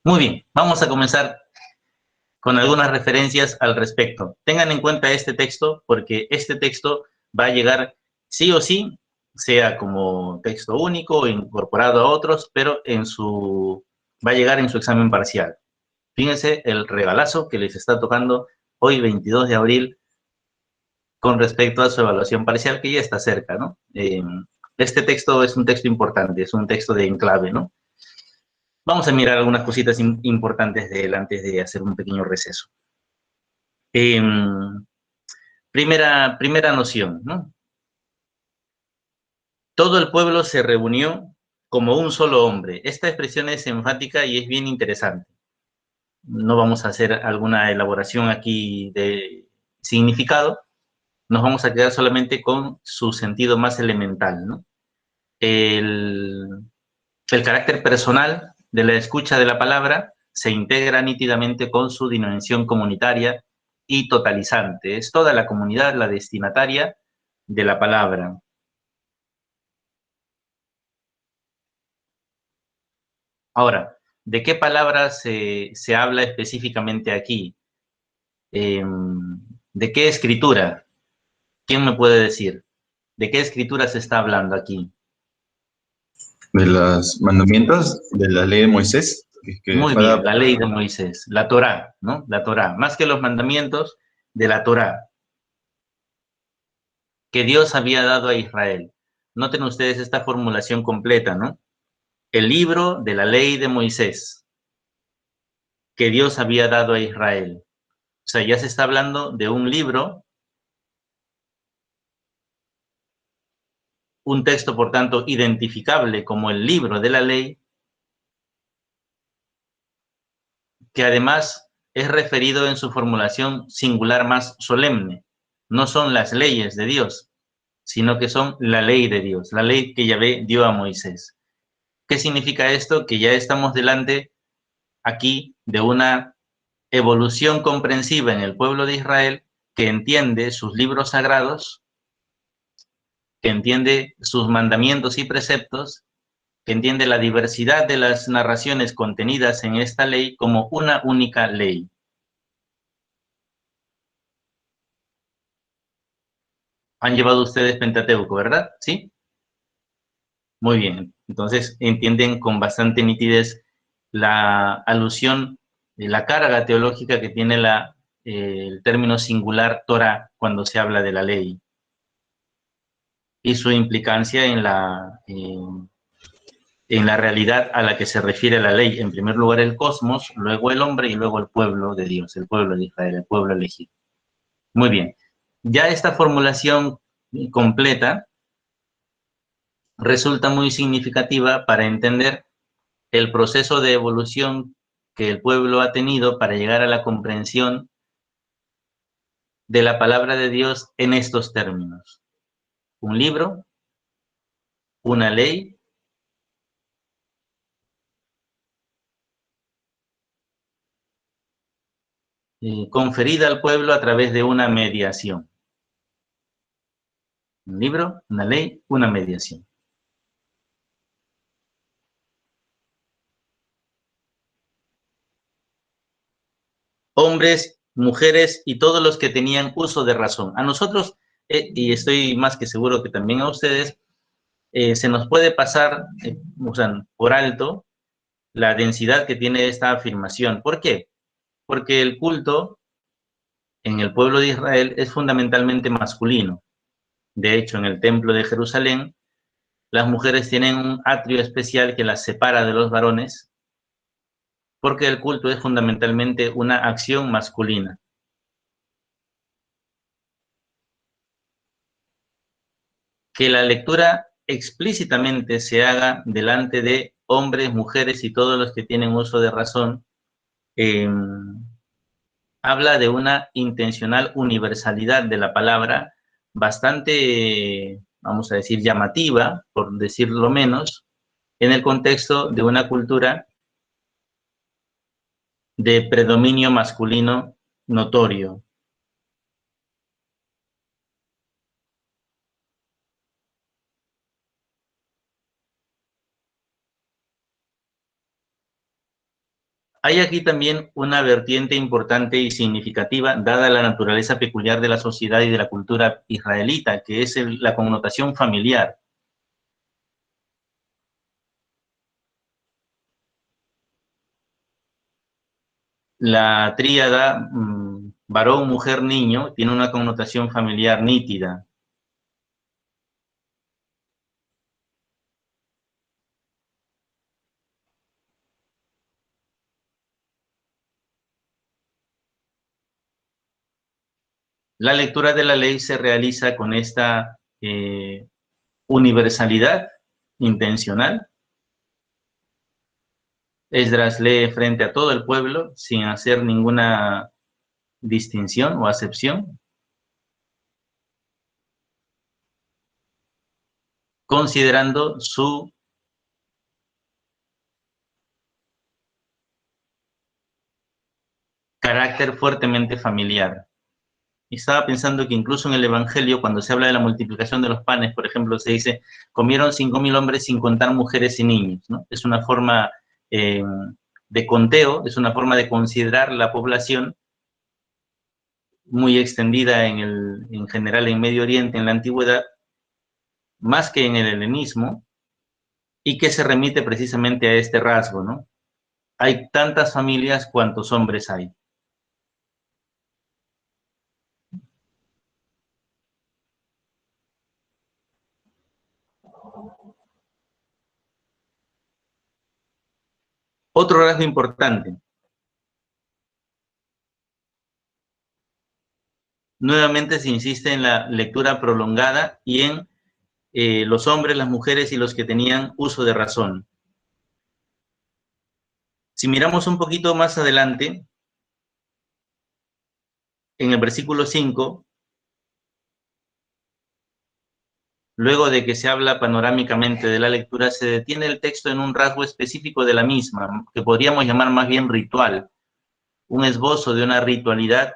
Muy bien, vamos a comenzar con algunas referencias al respecto. Tengan en cuenta este texto porque este texto va a llegar sí o sí, sea como texto único o incorporado a otros, pero va a llegar en su examen parcial. Fíjense el regalazo que les está tocando hoy, 22 de abril, con respecto a su evaluación parcial, que ya está cerca, ¿no? Este texto es un texto importante, es un texto de enclave, ¿no? Vamos a mirar algunas cositas importantes de él antes de hacer un pequeño receso. Primera noción, ¿no? Todo el pueblo se reunió como un solo hombre. Esta expresión es enfática y es bien interesante. No vamos a hacer alguna elaboración aquí de significado, nos vamos a quedar solamente con su sentido más elemental, ¿no? El carácter personal de la escucha de la palabra se integra nítidamente con su dimensión comunitaria y totalizante. Es toda la comunidad la destinataria de la palabra. Ahora, ¿de qué palabra se habla específicamente aquí? ¿De qué escritura? ¿Quién me puede decir? ¿De qué escritura se está hablando aquí? De los mandamientos de la ley de Moisés. Muy bien, la ley de Moisés, la Torá, ¿no? La Torá, más que los mandamientos, de la Torá, que Dios había dado a Israel. Noten ustedes esta formulación completa, ¿no? El libro de la ley de Moisés, que Dios había dado a Israel. O sea, ya se está hablando de un libro, un texto, por tanto, identificable como el libro de la ley, que además es referido en su formulación singular más solemne. No son las leyes de Dios, sino que son la ley de Dios, la ley que Yahvé dio a Moisés. ¿Qué significa esto? Que ya estamos delante aquí de una evolución comprensiva en el pueblo de Israel que entiende sus libros sagrados, que entiende sus mandamientos y preceptos, que entiende la diversidad de las narraciones contenidas en esta ley como una única ley. Han llevado ustedes Pentateuco, ¿verdad? ¿Sí? Muy bien. Entonces entienden con bastante nitidez la alusión, la carga teológica que tiene el término singular Torah cuando se habla de la ley y su implicancia en la realidad a la que se refiere la ley. En primer lugar el cosmos, luego el hombre y luego el pueblo de Dios, el pueblo de Israel, el pueblo elegido. Muy bien. Ya esta formulación completa resulta muy significativa para entender el proceso de evolución que el pueblo ha tenido para llegar a la comprensión de la palabra de Dios en estos términos. Un libro, una ley, conferida al pueblo a través de una mediación. Un libro, una ley, una mediación. Hombres, mujeres y todos los que tenían uso de razón. A nosotros, y estoy más que seguro que también a ustedes, se nos puede pasar por alto la densidad que tiene esta afirmación. ¿Por qué? Porque el culto en el pueblo de Israel es fundamentalmente masculino. De hecho, en el templo de Jerusalén, las mujeres tienen un atrio especial que las separa de los varones, porque el culto es fundamentalmente una acción masculina. Que la lectura explícitamente se haga delante de hombres, mujeres y todos los que tienen uso de razón, habla de una intencional universalidad de la palabra bastante, vamos a decir, llamativa, por decirlo menos, en el contexto de una cultura de predominio masculino notorio. Hay aquí también una vertiente importante y significativa, dada la naturaleza peculiar de la sociedad y de la cultura israelita, que es la connotación familiar. La tríada varón, mujer, niño tiene una connotación familiar nítida. La lectura de la ley se realiza con esta universalidad intencional. Esdras lee frente a todo el pueblo sin hacer ninguna distinción o acepción, considerando su carácter fuertemente familiar. Y estaba pensando que incluso en el Evangelio, cuando se habla de la multiplicación de los panes, por ejemplo, se dice, comieron 5.000 hombres sin contar mujeres y niños, ¿no? Es una forma de conteo, es una forma de considerar la población muy extendida en general en Medio Oriente, en la antigüedad, más que en el helenismo, y que se remite precisamente a este rasgo, ¿no? Hay tantas familias cuantos hombres hay. Otro rasgo importante. Nuevamente se insiste en la lectura prolongada y en los hombres, las mujeres y los que tenían uso de razón. Si miramos un poquito más adelante, en el versículo 5, luego de que se habla panorámicamente de la lectura, se detiene el texto en un rasgo específico de la misma, que podríamos llamar más bien ritual, un esbozo de una ritualidad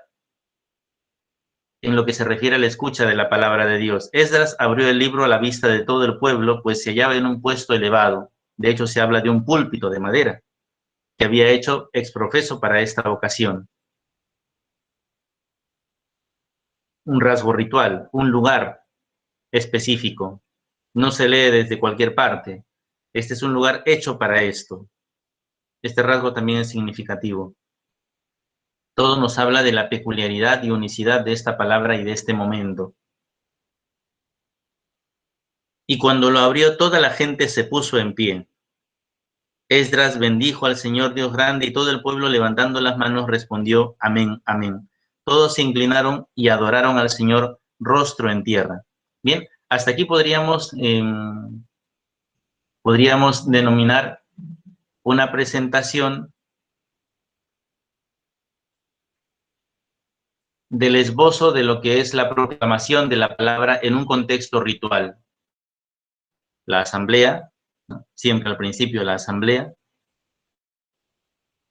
en lo que se refiere a la escucha de la palabra de Dios. Esdras abrió el libro a la vista de todo el pueblo, pues se hallaba en un puesto elevado. De hecho, se habla de un púlpito de madera que había hecho exprofeso para esta ocasión. Un rasgo ritual, un lugar específico. No se lee desde cualquier parte. Este es un lugar hecho para esto. Este rasgo también es significativo. Todo nos habla de la peculiaridad y unicidad de esta palabra y de este momento. Y cuando lo abrió, toda la gente se puso en pie. Esdras bendijo al Señor Dios grande y todo el pueblo levantando las manos respondió amén, amén. Todos se inclinaron y adoraron al Señor rostro en tierra. Bien, hasta aquí podríamos denominar una presentación del esbozo de lo que es la proclamación de la palabra en un contexto ritual. La asamblea, ¿no? Siempre al principio la asamblea,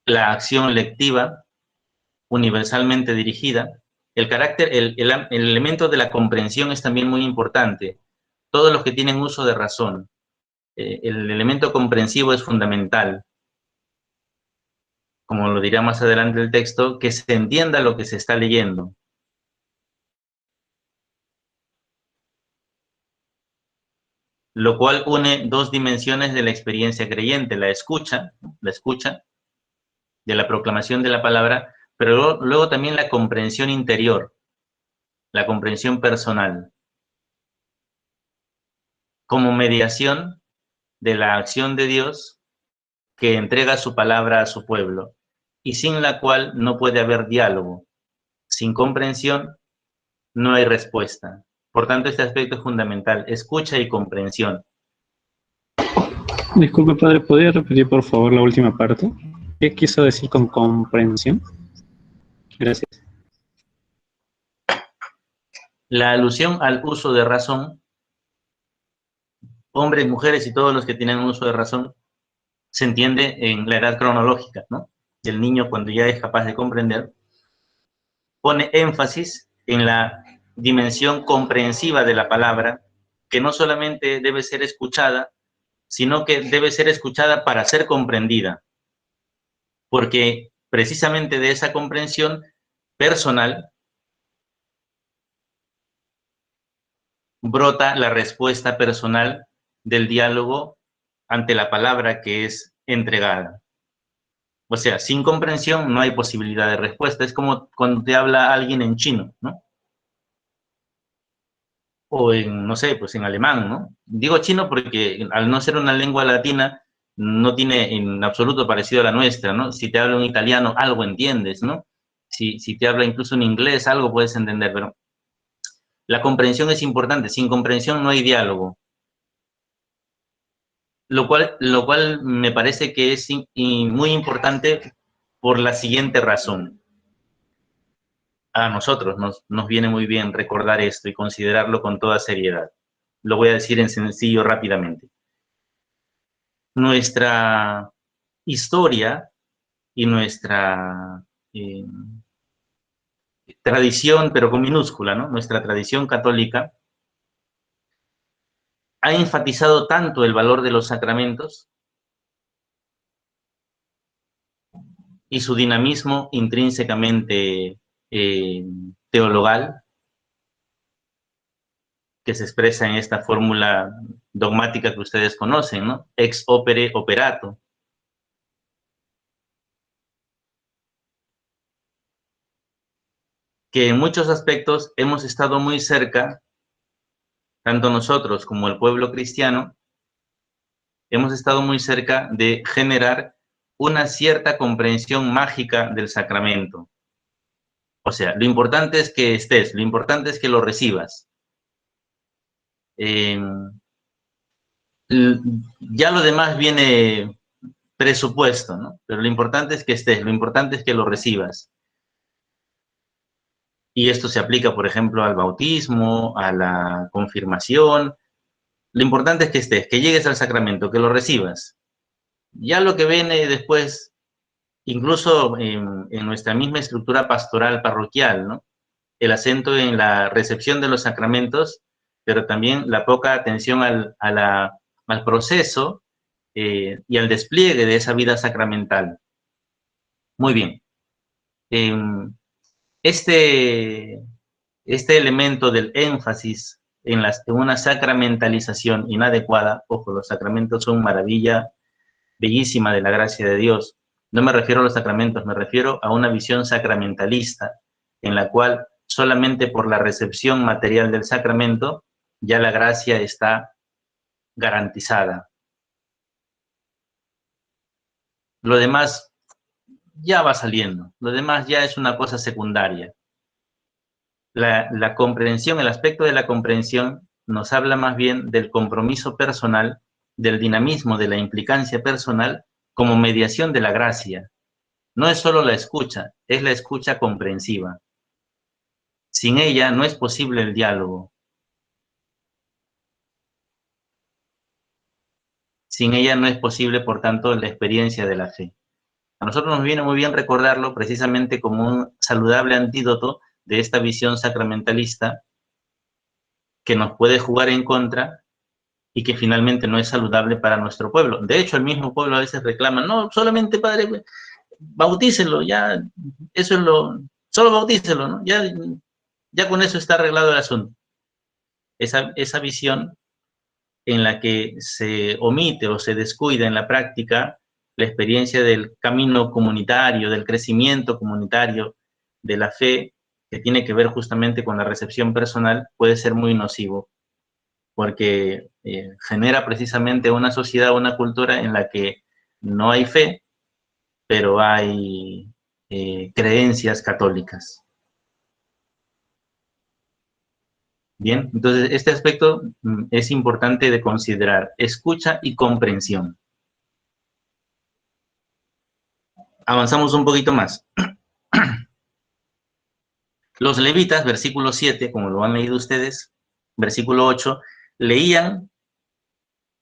la acción lectiva, universalmente dirigida, el carácter, el elemento de la comprensión es también muy importante. Todos los que tienen uso de razón, el elemento comprensivo es fundamental. Como lo dirá más adelante el texto, que se entienda lo que se está leyendo. Lo cual une dos dimensiones de la experiencia creyente, la escucha de la proclamación de la palabra, pero luego también la comprensión interior, la comprensión personal, como mediación de la acción de Dios que entrega su palabra a su pueblo, y sin la cual no puede haber diálogo. Sin comprensión no hay respuesta. Por tanto, este aspecto es fundamental, escucha y comprensión. Disculpe, padre, ¿podría repetir por favor la última parte? ¿Qué quiso decir con comprensión? Gracias. La alusión al uso de razón, hombres, mujeres y todos los que tienen uso de razón, se entiende en la edad cronológica, ¿no? del niño cuando ya es capaz de comprender, pone énfasis en la dimensión comprensiva de la palabra, que no solamente debe ser escuchada, sino que debe ser escuchada para ser comprendida, porque precisamente de esa comprensión personal brota la respuesta personal del diálogo ante la palabra que es entregada. O sea, sin comprensión no hay posibilidad de respuesta. Es como cuando te habla alguien en chino, ¿no? O en, no sé, pues en alemán, ¿no? Digo chino porque al no ser una lengua latina, no tiene en absoluto parecido a la nuestra, ¿no? Si te habla un italiano, algo entiendes, ¿no? Si te habla incluso en inglés, algo puedes entender, pero la comprensión es importante. Sin comprensión no hay diálogo. Lo cual me parece que es muy importante por la siguiente razón. A nosotros nos viene muy bien recordar esto y considerarlo con toda seriedad. Lo voy a decir en sencillo rápidamente. Nuestra historia y nuestra tradición, pero con minúscula, ¿no? Nuestra tradición católica ha enfatizado tanto el valor de los sacramentos y su dinamismo intrínsecamente teologal, que se expresa en esta fórmula dogmática que ustedes conocen, ¿no? Ex opere operato. Que en muchos aspectos hemos estado muy cerca, tanto nosotros como el pueblo cristiano, hemos estado muy cerca de generar una cierta comprensión mágica del sacramento. O sea, lo importante es que estés, lo importante es que lo recibas. Ya lo demás viene presupuesto, ¿no? Pero lo importante es que estés, lo importante es que lo recibas. Y esto se aplica, por ejemplo, al bautismo, a la confirmación. Lo importante es que estés, que llegues al sacramento, que lo recibas. Ya lo que viene después, incluso en nuestra misma estructura pastoral parroquial, ¿no? El acento en la recepción de los sacramentos, pero también la poca atención al proceso y al despliegue de esa vida sacramental. Muy bien. Este elemento del énfasis en una sacramentalización inadecuada, ojo, los sacramentos son maravilla bellísima de la gracia de Dios. No me refiero a los sacramentos, me refiero a una visión sacramentalista, en la cual solamente por la recepción material del sacramento ya la gracia está garantizada. Lo demás ya va saliendo, lo demás ya es una cosa secundaria. La comprensión, el aspecto de la comprensión nos habla más bien del compromiso personal, del dinamismo, de la implicancia personal como mediación de la gracia. No es solo la escucha, es la escucha comprensiva. Sin ella no es posible el diálogo. Sin ella no es posible, por tanto, la experiencia de la fe. A nosotros nos viene muy bien recordarlo precisamente como un saludable antídoto de esta visión sacramentalista que nos puede jugar en contra y que finalmente no es saludable para nuestro pueblo. De hecho, el mismo pueblo a veces reclama, no, solamente padre, bautícelo, ya, eso es solo bautícelo, ¿no? Ya con eso está arreglado el asunto. Esa visión en la que se omite o se descuida en la práctica la experiencia del camino comunitario, del crecimiento comunitario, de la fe, que tiene que ver justamente con la recepción personal, puede ser muy nocivo, porque genera precisamente una sociedad, una cultura en la que no hay fe, pero hay creencias católicas. Bien, entonces este aspecto es importante de considerar, escucha y comprensión. Avanzamos un poquito más. Los levitas, versículo 7, como lo han leído ustedes, versículo 8, leían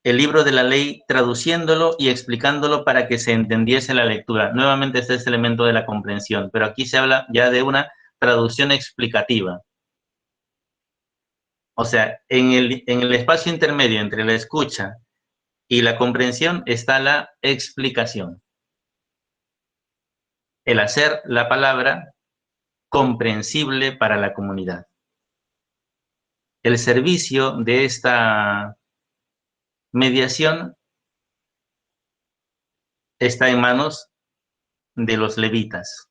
el libro de la ley traduciéndolo y explicándolo para que se entendiese la lectura. Nuevamente este es el elemento de la comprensión, pero aquí se habla ya de una traducción explicativa. O sea, en el espacio intermedio entre la escucha y la comprensión está la explicación. El hacer la palabra comprensible para la comunidad. El servicio de esta mediación está en manos de los levitas.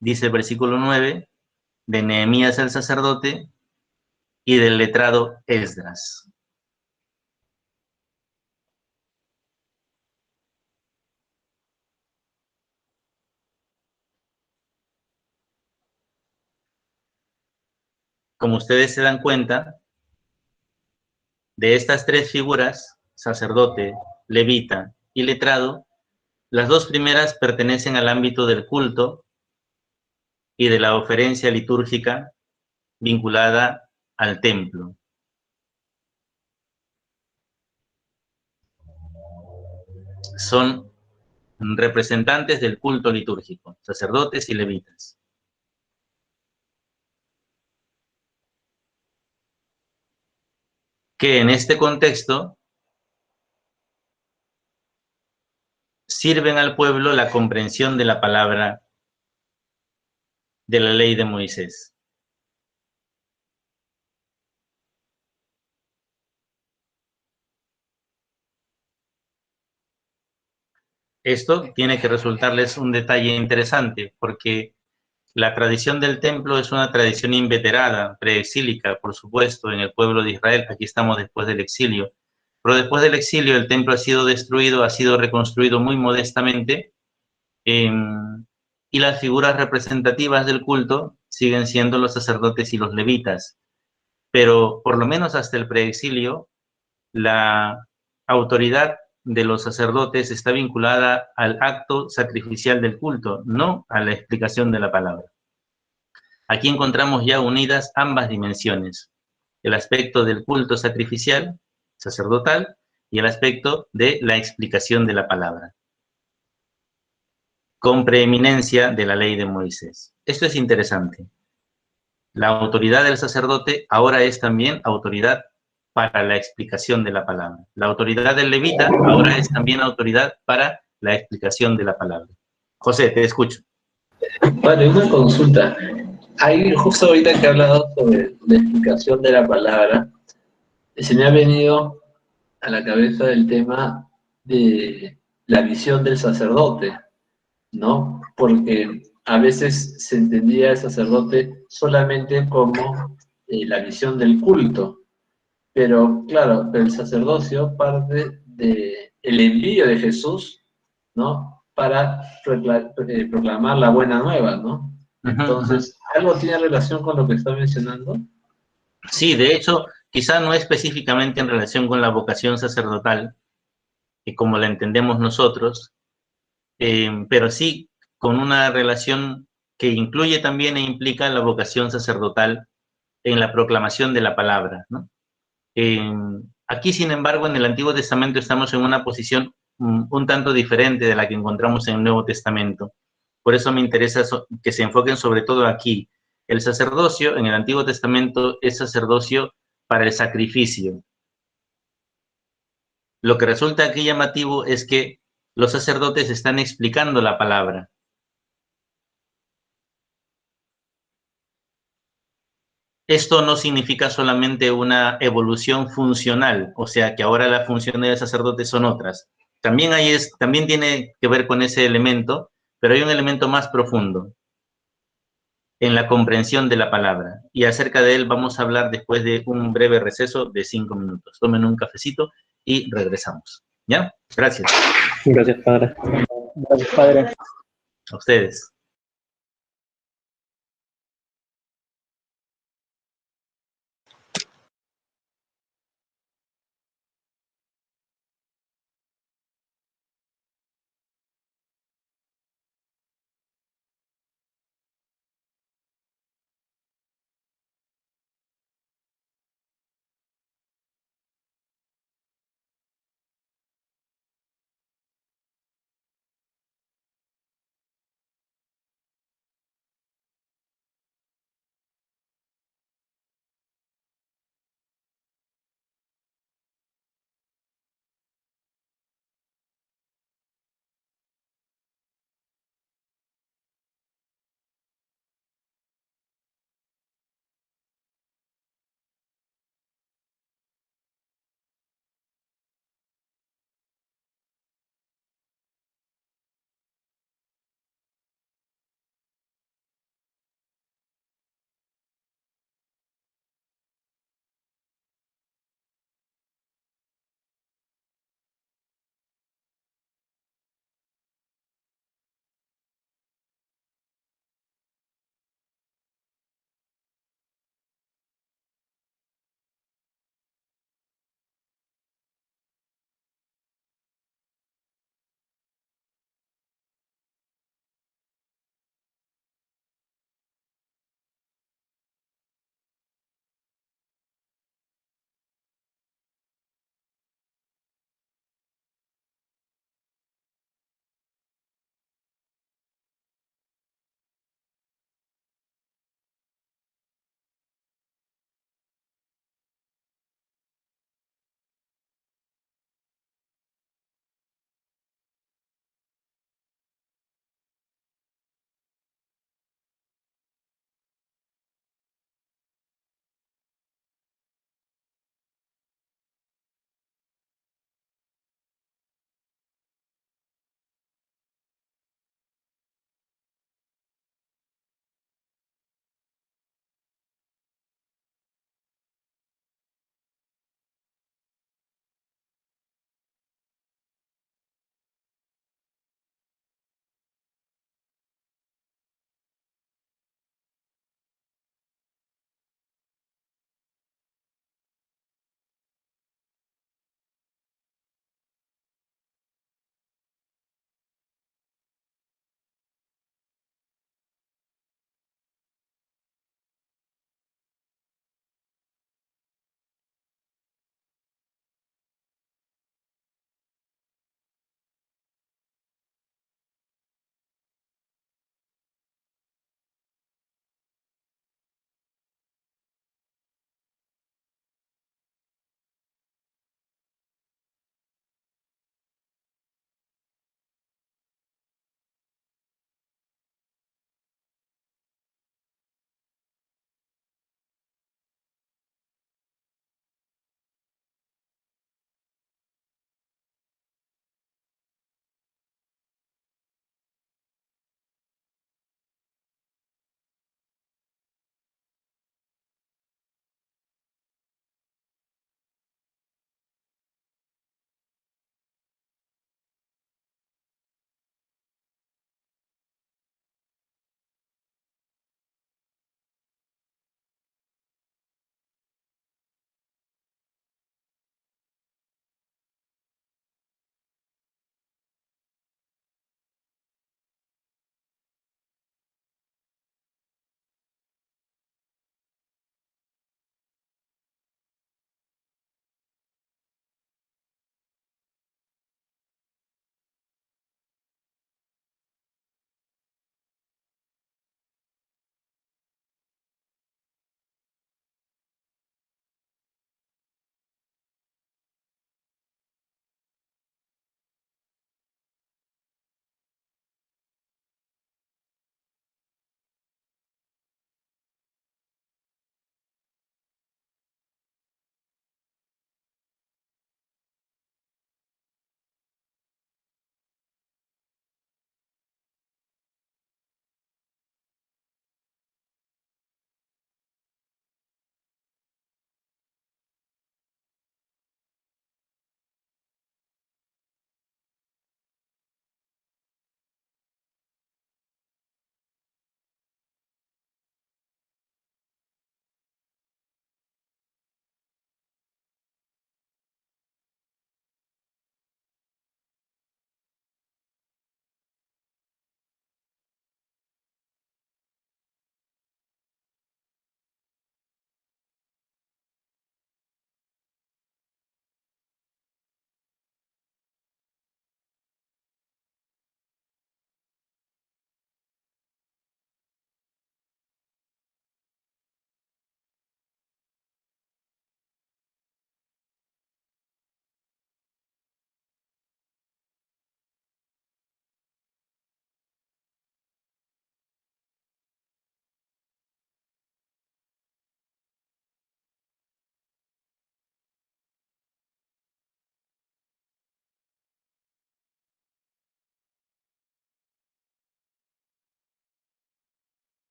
Dice el versículo 9, de Nehemías el sacerdote y del letrado Esdras. Como ustedes se dan cuenta, de estas tres figuras, sacerdote, levita y letrado, las dos primeras pertenecen al ámbito del culto y de la oferencia litúrgica vinculada al templo. Son representantes del culto litúrgico, sacerdotes y levitas. Que en este contexto sirven al pueblo la comprensión de la palabra de la ley de Moisés. Esto tiene que resultarles un detalle interesante, porque la tradición del templo es una tradición inveterada, preexílica, por supuesto, en el pueblo de Israel. Aquí estamos después del exilio. Pero después del exilio el templo ha sido destruido, ha sido reconstruido muy modestamente, y las figuras representativas del culto siguen siendo los sacerdotes y los levitas. Pero por lo menos hasta el preexilio, la autoridad de los sacerdotes está vinculada al acto sacrificial del culto, no a la explicación de la palabra. Aquí encontramos ya unidas ambas dimensiones, el aspecto del culto sacrificial, sacerdotal, y el aspecto de la explicación de la palabra, con preeminencia de la ley de Moisés. Esto es interesante. La autoridad del sacerdote ahora es también autoridad para la explicación de la palabra. La autoridad del levita ahora es también autoridad para la explicación de la palabra. José, te escucho. Vale, una consulta. Ahí, justo ahorita que he hablado sobre la explicación de la palabra, se me ha venido a la cabeza el tema de la visión del sacerdote, ¿no? Porque a veces se entendía el sacerdote solamente como la visión del culto, pero claro, el sacerdocio parte del envío de Jesús, ¿no? Para proclamar la buena nueva, ¿no? Entonces, ¿algo tiene relación con lo que está mencionando? Sí, de hecho, quizá no específicamente en relación con la vocación sacerdotal, como la entendemos nosotros, pero sí con una relación que incluye también e implica la vocación sacerdotal en la proclamación de la palabra, ¿no? Aquí, sin embargo, en el Antiguo Testamento estamos en una posición un tanto diferente de la que encontramos en el Nuevo Testamento. Por eso me interesa que se enfoquen sobre todo aquí. El sacerdocio en el Antiguo Testamento es sacerdocio para el sacrificio. Lo que resulta aquí llamativo es que los sacerdotes están explicando la palabra. Esto no significa solamente una evolución funcional, o sea, que ahora las funciones del sacerdote son otras. También tiene que ver con ese elemento, pero hay un elemento más profundo en la comprensión de la palabra. Y acerca de él vamos a hablar después de un breve receso de 5 minutos. Tomen un cafecito y regresamos. ¿Ya? Gracias. Gracias, padre. Gracias, padre. A ustedes.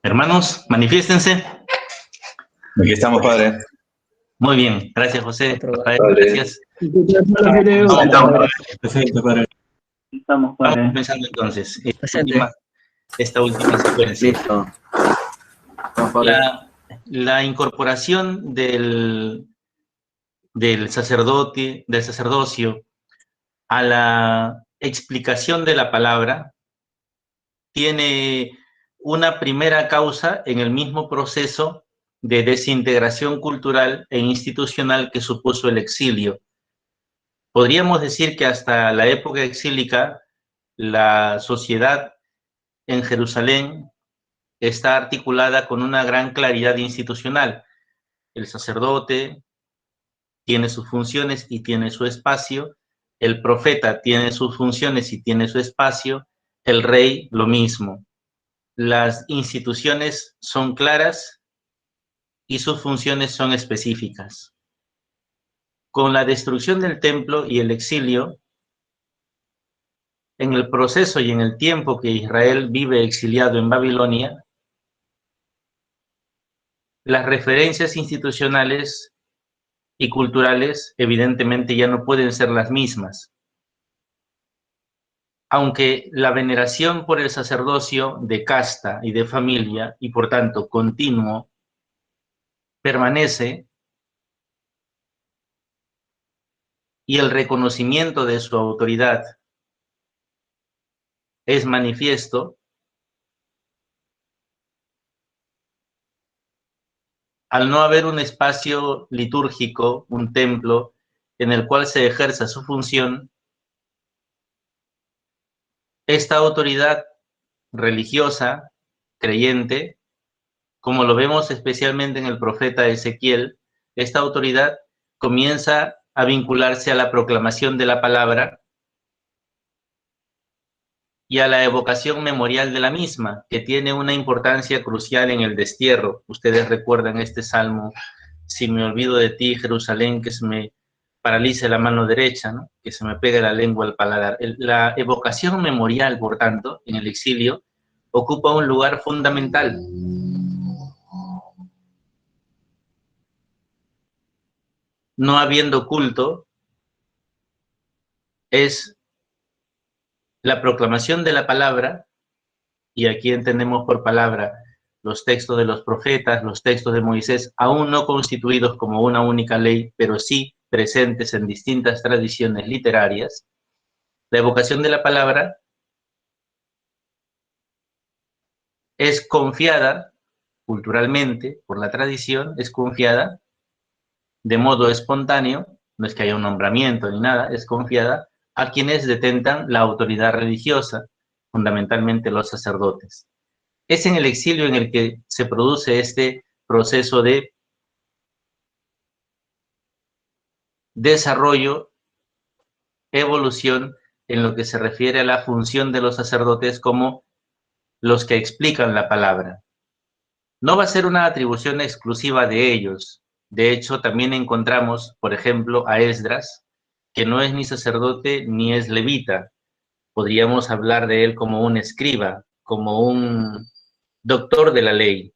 Hermanos, manifiéstense. Aquí estamos, padre. Muy bien, gracias José. Rafael, Padre. gracias. Presente, padre. Estamos, Vamos padre. comenzando entonces. Esta última secuencia. Listo. La incorporación del sacerdocio a la explicación de la palabra tiene una primera causa en el mismo proceso de desintegración cultural e institucional que supuso el exilio. Podríamos decir que hasta la época exílica la sociedad en Jerusalén está articulada con una gran claridad institucional. El sacerdote tiene sus funciones y tiene su espacio, el profeta tiene sus funciones y tiene su espacio, el rey lo mismo. Las instituciones son claras y sus funciones son específicas. Con la destrucción del templo y el exilio, en el proceso y en el tiempo que Israel vive exiliado en Babilonia, las referencias institucionales y culturales evidentemente ya no pueden ser las mismas. Aunque la veneración por el sacerdocio de casta y de familia, y por tanto continuo, permanece, y el reconocimiento de su autoridad es manifiesto, al no haber un espacio litúrgico, un templo, en el cual se ejerza su función, esta autoridad religiosa, creyente, como lo vemos especialmente en el profeta Ezequiel, esta autoridad comienza a vincularse a la proclamación de la palabra y a la evocación memorial de la misma, que tiene una importancia crucial en el destierro. Ustedes recuerdan este salmo: si me olvido de ti, Jerusalén, que se me paralice la mano derecha, ¿no? Que se me pegue la lengua al paladar. La evocación memorial, por tanto, en el exilio, ocupa un lugar fundamental. No habiendo culto, es la proclamación de la palabra, y aquí entendemos por palabra los textos de los profetas, los textos de Moisés, aún no constituidos como una única ley, pero sí presentes en distintas tradiciones literarias. La evocación de la palabra es confiada culturalmente por la tradición, es confiada de modo espontáneo, no es que haya un nombramiento ni nada, es confiada a quienes detentan la autoridad religiosa, fundamentalmente los sacerdotes. Es en el exilio en el que se produce este proceso de desarrollo, evolución, en lo que se refiere a la función de los sacerdotes como los que explican la palabra. No va a ser una atribución exclusiva de ellos. De hecho, también encontramos, por ejemplo, a Esdras, que no es ni sacerdote ni es levita. Podríamos hablar de él como un escriba, como un doctor de la ley.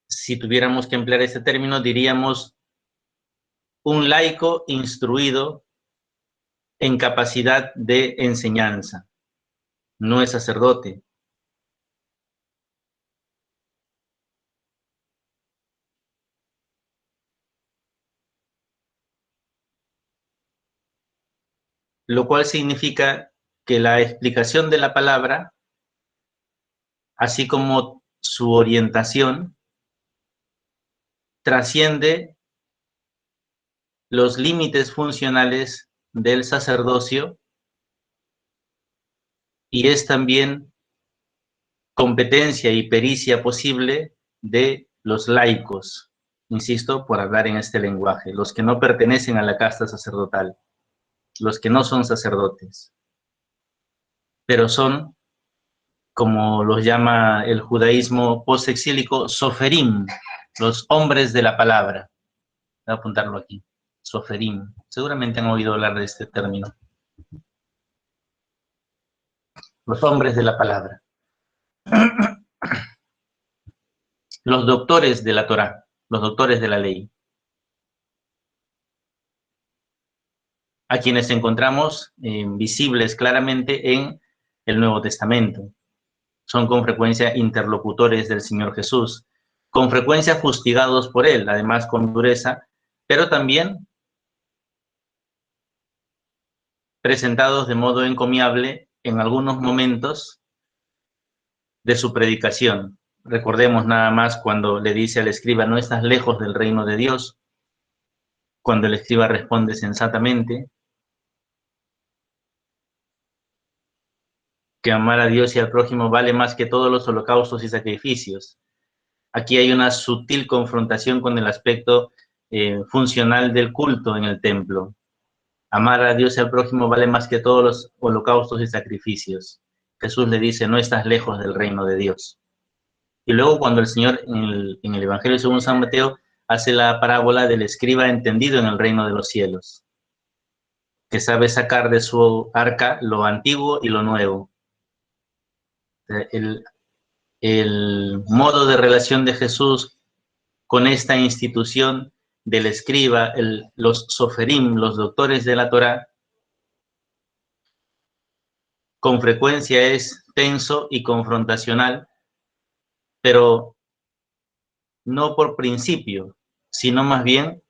Si tuviéramos que emplear este término, diríamos un laico instruido en capacidad de enseñanza. No es sacerdote. Lo cual significa que la explicación de la palabra, así como su orientación, trasciende los límites funcionales del sacerdocio y es también competencia y pericia posible de los laicos, insisto, por hablar en este lenguaje, los que no pertenecen a la casta sacerdotal, los que no son sacerdotes, pero son, como los llama el judaísmo postexílico, soferim, los hombres de la palabra. Voy a apuntarlo aquí, soferim. Seguramente han oído hablar de este término. Los hombres de la palabra. los doctores de la Torá, los doctores de la ley, a quienes encontramos visibles claramente en el Nuevo Testamento. Son con frecuencia interlocutores del Señor Jesús, con frecuencia fustigados por Él, además con dureza, pero también presentados de modo encomiable en algunos momentos de su predicación. Recordemos nada más cuando le dice al escriba, no estás lejos del reino de Dios, cuando el escriba responde sensatamente, que amar a Dios y al prójimo vale más que todos los holocaustos y sacrificios. Aquí hay una sutil confrontación con el aspecto funcional del culto en el templo. Amar a Dios y al prójimo vale más que todos los holocaustos y sacrificios. Jesús le dice, no estás lejos del reino de Dios. Y luego cuando el Señor en el Evangelio según San Mateo hace la parábola del escriba entendido en el reino de los cielos, que sabe sacar de su arca lo antiguo y lo nuevo. El modo de relación de Jesús con esta institución del escriba, los soferim, los doctores de la Torá, con frecuencia es tenso y confrontacional, pero no por principio, sino más bien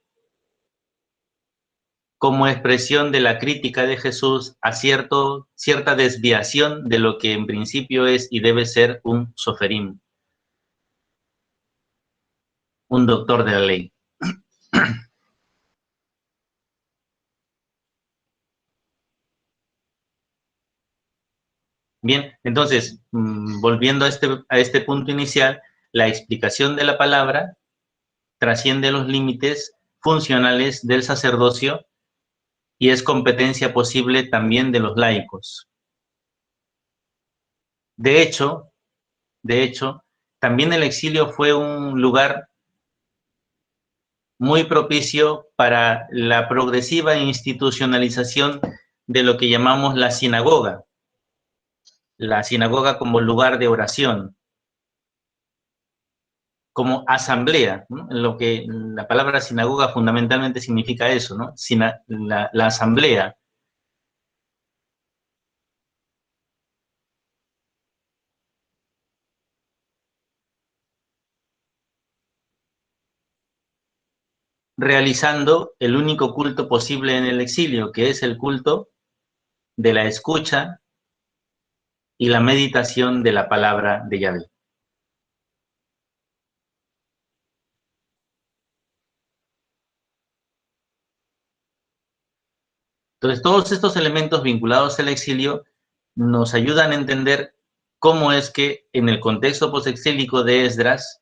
como expresión de la crítica de Jesús a cierta desviación de lo que en principio es y debe ser un soferim, un doctor de la ley. Bien, entonces, volviendo a este punto inicial, la explicación de la palabra trasciende los límites funcionales del sacerdocio y es competencia posible también de los laicos. De hecho, también el exilio fue un lugar muy propicio para la progresiva institucionalización de lo que llamamos la sinagoga como lugar de oración, como asamblea, ¿no? Lo que la palabra sinagoga fundamentalmente significa eso, ¿no? La asamblea. Realizando el único culto posible en el exilio, que es el culto de la escucha y la meditación de la palabra de Yahvé. Entonces, todos estos elementos vinculados al exilio nos ayudan a entender cómo es que en el contexto posexílico de Esdras,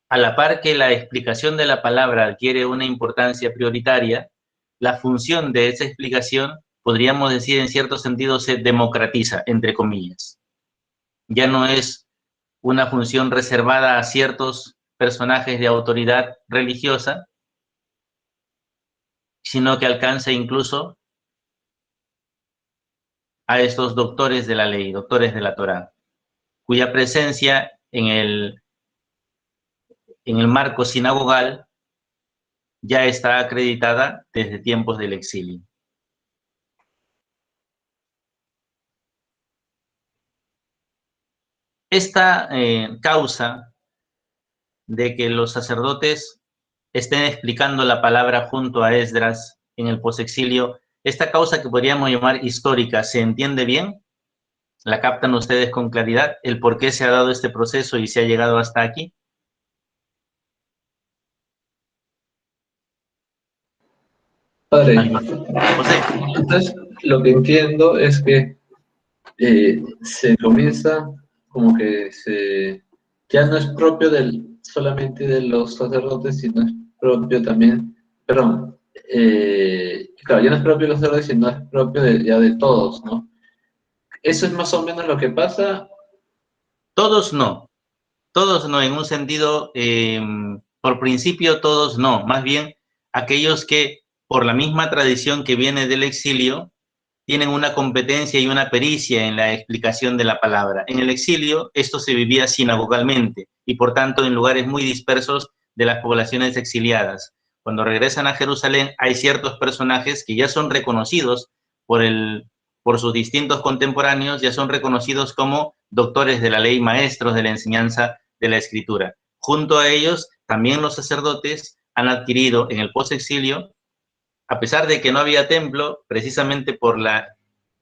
a la par que la explicación de la palabra adquiere una importancia prioritaria, la función de esa explicación, podríamos decir en cierto sentido, se democratiza, entre comillas. Ya no es una función reservada a ciertos personajes de autoridad religiosa, sino que alcanza incluso a estos doctores de la ley, doctores de la Torá, cuya presencia en el marco sinagogal ya está acreditada desde tiempos del exilio. Esta causa de que los sacerdotes estén explicando la palabra junto a Esdras en el posexilio, esta causa que podríamos llamar histórica, ¿se entiende bien? ¿La captan ustedes con claridad? ¿El por qué se ha dado este proceso y se ha llegado hasta aquí? Padre, entonces lo que entiendo es que se comienza como que ya no es propio solamente de los sacerdotes, sino es propio también, perdón, claro, ya no es propio de los sacerdotes, sino es propio ya de todos, ¿no? ¿Eso es más o menos lo que pasa? Todos no, en un sentido, por principio todos no, más bien aquellos que por la misma tradición que viene del exilio, tienen una competencia y una pericia en la explicación de la palabra. En el exilio, esto se vivía sinagogalmente y, por tanto, en lugares muy dispersos de las poblaciones exiliadas. Cuando regresan a Jerusalén, hay ciertos personajes que ya son reconocidos por sus distintos contemporáneos, ya son reconocidos como doctores de la ley, maestros de la enseñanza de la Escritura. Junto a ellos, también los sacerdotes han adquirido en el posexilio, a pesar de que no había templo, precisamente por la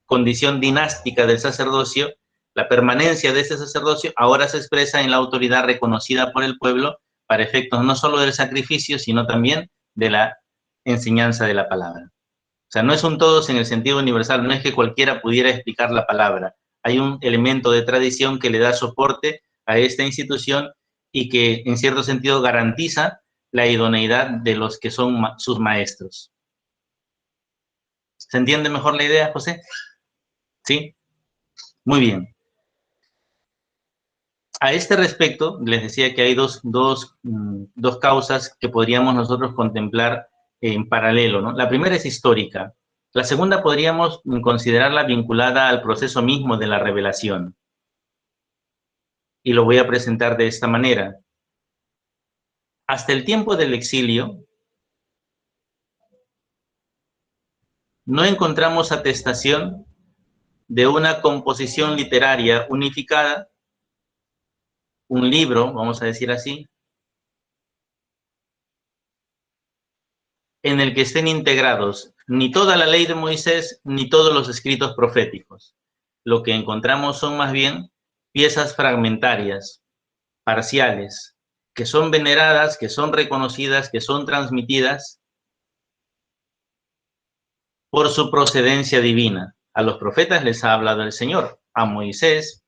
condición dinástica del sacerdocio, la permanencia de ese sacerdocio ahora se expresa en la autoridad reconocida por el pueblo para efectos no solo del sacrificio, sino también de la enseñanza de la palabra. O sea, no es un todos en el sentido universal, no es que cualquiera pudiera explicar la palabra. Hay un elemento de tradición que le da soporte a esta institución y que en cierto sentido garantiza la idoneidad de los que son sus maestros. ¿Se entiende mejor la idea, José? ¿Sí? Muy bien. A este respecto, les decía que hay dos causas que podríamos nosotros contemplar en paralelo, ¿no? La primera es histórica. La segunda podríamos considerarla vinculada al proceso mismo de la revelación. Y lo voy a presentar de esta manera. Hasta el tiempo del exilio, no encontramos atestación de una composición literaria unificada, un libro, vamos a decir así, en el que estén integrados ni toda la ley de Moisés ni todos los escritos proféticos. Lo que encontramos son más bien piezas fragmentarias, parciales, que son veneradas, que son reconocidas, que son transmitidas por su procedencia divina. A los profetas les ha hablado el Señor, a Moisés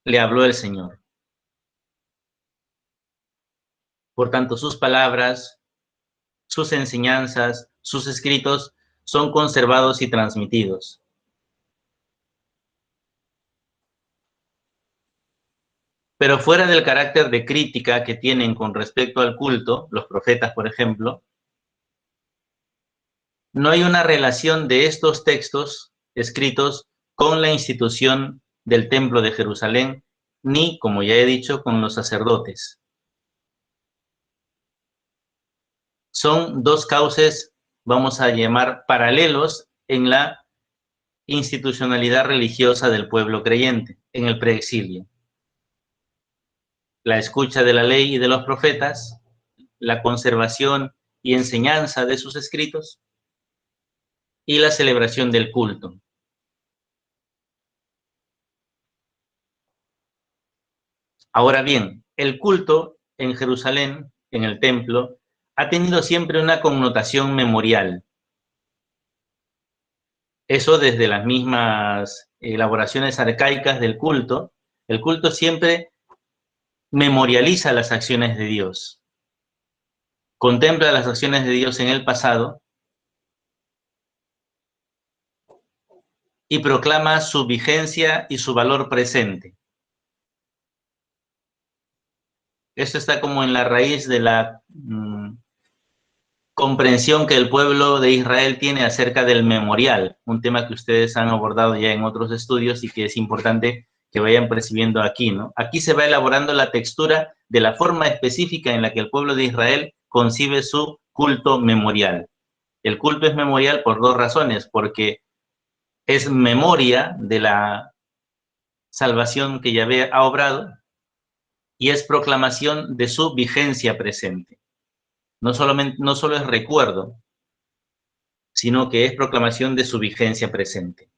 le habló el Señor. Por tanto, sus palabras, sus enseñanzas, sus escritos son conservados y transmitidos. Pero fuera del carácter de crítica que tienen con respecto al culto, los profetas, por ejemplo, no hay una relación de estos textos escritos con la institución del Templo de Jerusalén, ni, como ya he dicho, con los sacerdotes. Son dos cauces, vamos a llamar, paralelos en la institucionalidad religiosa del pueblo creyente, en el preexilio. La escucha de la ley y de los profetas, la conservación y enseñanza de sus escritos, y la celebración del culto. Ahora bien, el culto en Jerusalén, en el templo, ha tenido siempre una connotación memorial. Eso desde las mismas elaboraciones arcaicas del culto. El culto siempre memorializa las acciones de Dios. Contempla las acciones de Dios en el pasado y proclama su vigencia y su valor presente. Esto está como en la raíz de la comprensión que el pueblo de Israel tiene acerca del memorial, un tema que ustedes han abordado ya en otros estudios y que es importante que vayan percibiendo aquí, ¿no? Aquí se va elaborando la textura de la forma específica en la que el pueblo de Israel concibe su culto memorial. El culto es memorial por dos razones, porque es memoria de la salvación que Yahvé ha obrado y es proclamación de su vigencia presente. No solo es recuerdo, sino que es proclamación de su vigencia presente.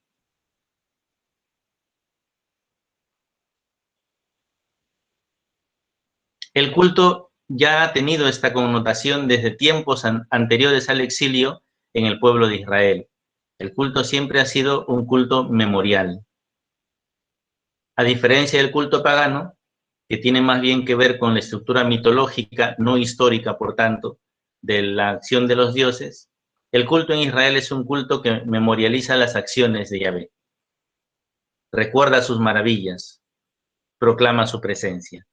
El culto ya ha tenido esta connotación desde tiempos anteriores al exilio en el pueblo de Israel. El culto siempre ha sido un culto memorial. A diferencia del culto pagano, que tiene más bien que ver con la estructura mitológica, no histórica, por tanto, de la acción de los dioses, el culto en Israel es un culto que memorializa las acciones de Yahvé. Recuerda sus maravillas, proclama su presencia.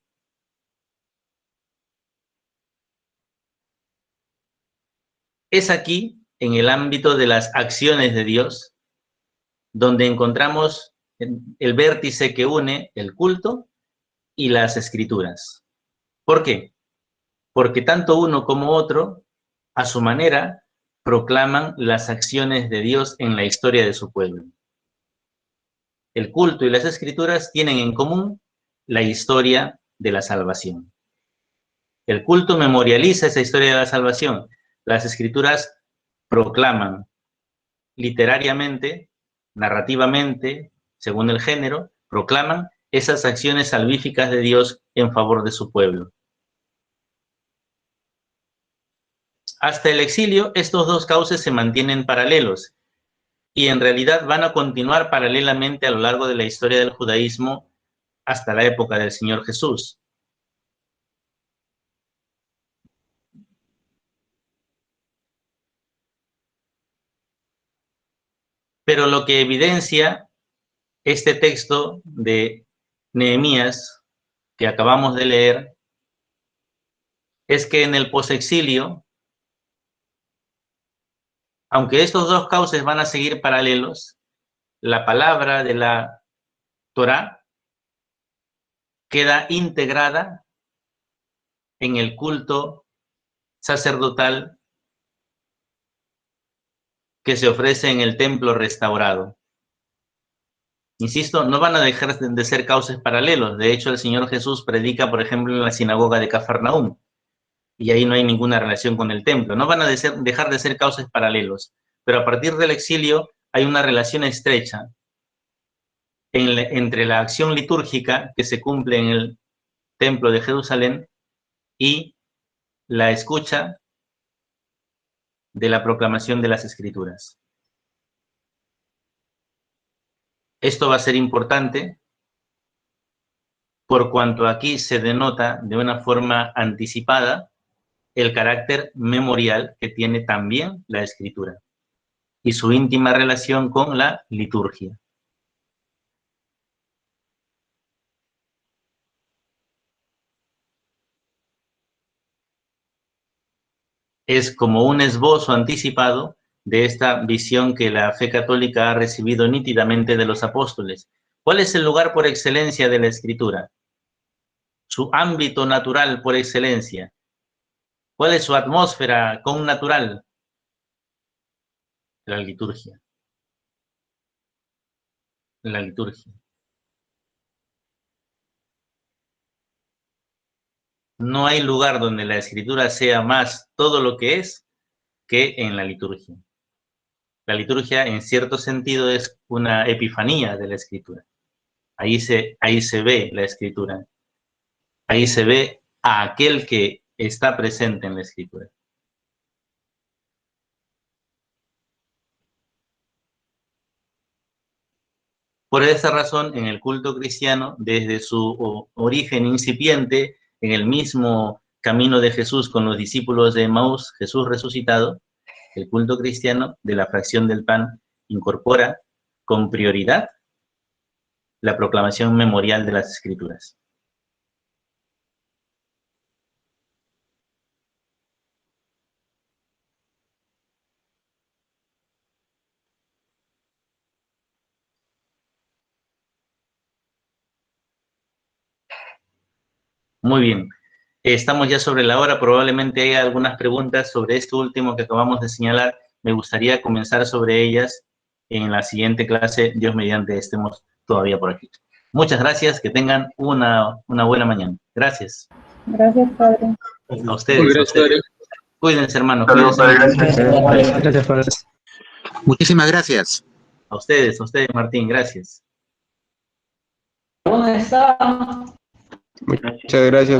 Es aquí, en el ámbito de las acciones de Dios, donde encontramos el vértice que une el culto y las escrituras. ¿Por qué? Porque tanto uno como otro, a su manera, proclaman las acciones de Dios en la historia de su pueblo. El culto y las escrituras tienen en común la historia de la salvación. El culto memorializa esa historia de la salvación. Las escrituras proclaman literariamente, narrativamente, según el género, proclaman esas acciones salvíficas de Dios en favor de su pueblo. Hasta el exilio, estos dos cauces se mantienen paralelos y en realidad van a continuar paralelamente a lo largo de la historia del judaísmo hasta la época del Señor Jesús. Pero lo que evidencia este texto de Nehemías que acabamos de leer es que en el posexilio, aunque estos dos cauces van a seguir paralelos, la palabra de la Torá queda integrada en el culto sacerdotal que se ofrece en el templo restaurado. Insisto, no van a dejar de ser cauces paralelos. De hecho, el Señor Jesús predica, por ejemplo, en la sinagoga de Cafarnaúm, y ahí no hay ninguna relación con el templo. No van a dejar de ser cauces paralelos, pero a partir del exilio hay una relación estrecha entre la acción litúrgica que se cumple en el templo de Jerusalén y la escucha de la proclamación de las Escrituras. Esto va a ser importante por cuanto aquí se denota de una forma anticipada el carácter memorial que tiene también la Escritura y su íntima relación con la liturgia. Es como un esbozo anticipado de esta visión que la fe católica ha recibido nítidamente de los apóstoles. ¿Cuál es el lugar por excelencia de la Escritura? Su ámbito natural por excelencia. ¿Cuál es su atmósfera connatural? La liturgia. La liturgia. No hay lugar donde la Escritura sea más todo lo que es que en la liturgia. La liturgia, en cierto sentido, es una epifanía de la Escritura. Ahí se ve la Escritura. Ahí se ve a aquel que está presente en la Escritura. Por esa razón, en el culto cristiano, desde su origen incipiente, en el mismo camino de Jesús con los discípulos de Emaús, Jesús resucitado, el culto cristiano de la fracción del pan incorpora con prioridad la proclamación memorial de las Escrituras. Muy bien. Estamos ya sobre la hora, probablemente haya algunas preguntas sobre esto último que acabamos de señalar. Me gustaría comenzar sobre ellas en la siguiente clase, Dios mediante estemos todavía por aquí. Muchas gracias, que tengan una buena mañana. Gracias. Gracias, Padre. A ustedes. A ustedes. Cuídense, hermanos. Cuídense. Gracias, Padre. Muchísimas gracias. A ustedes, Martín, gracias. Muchas gracias.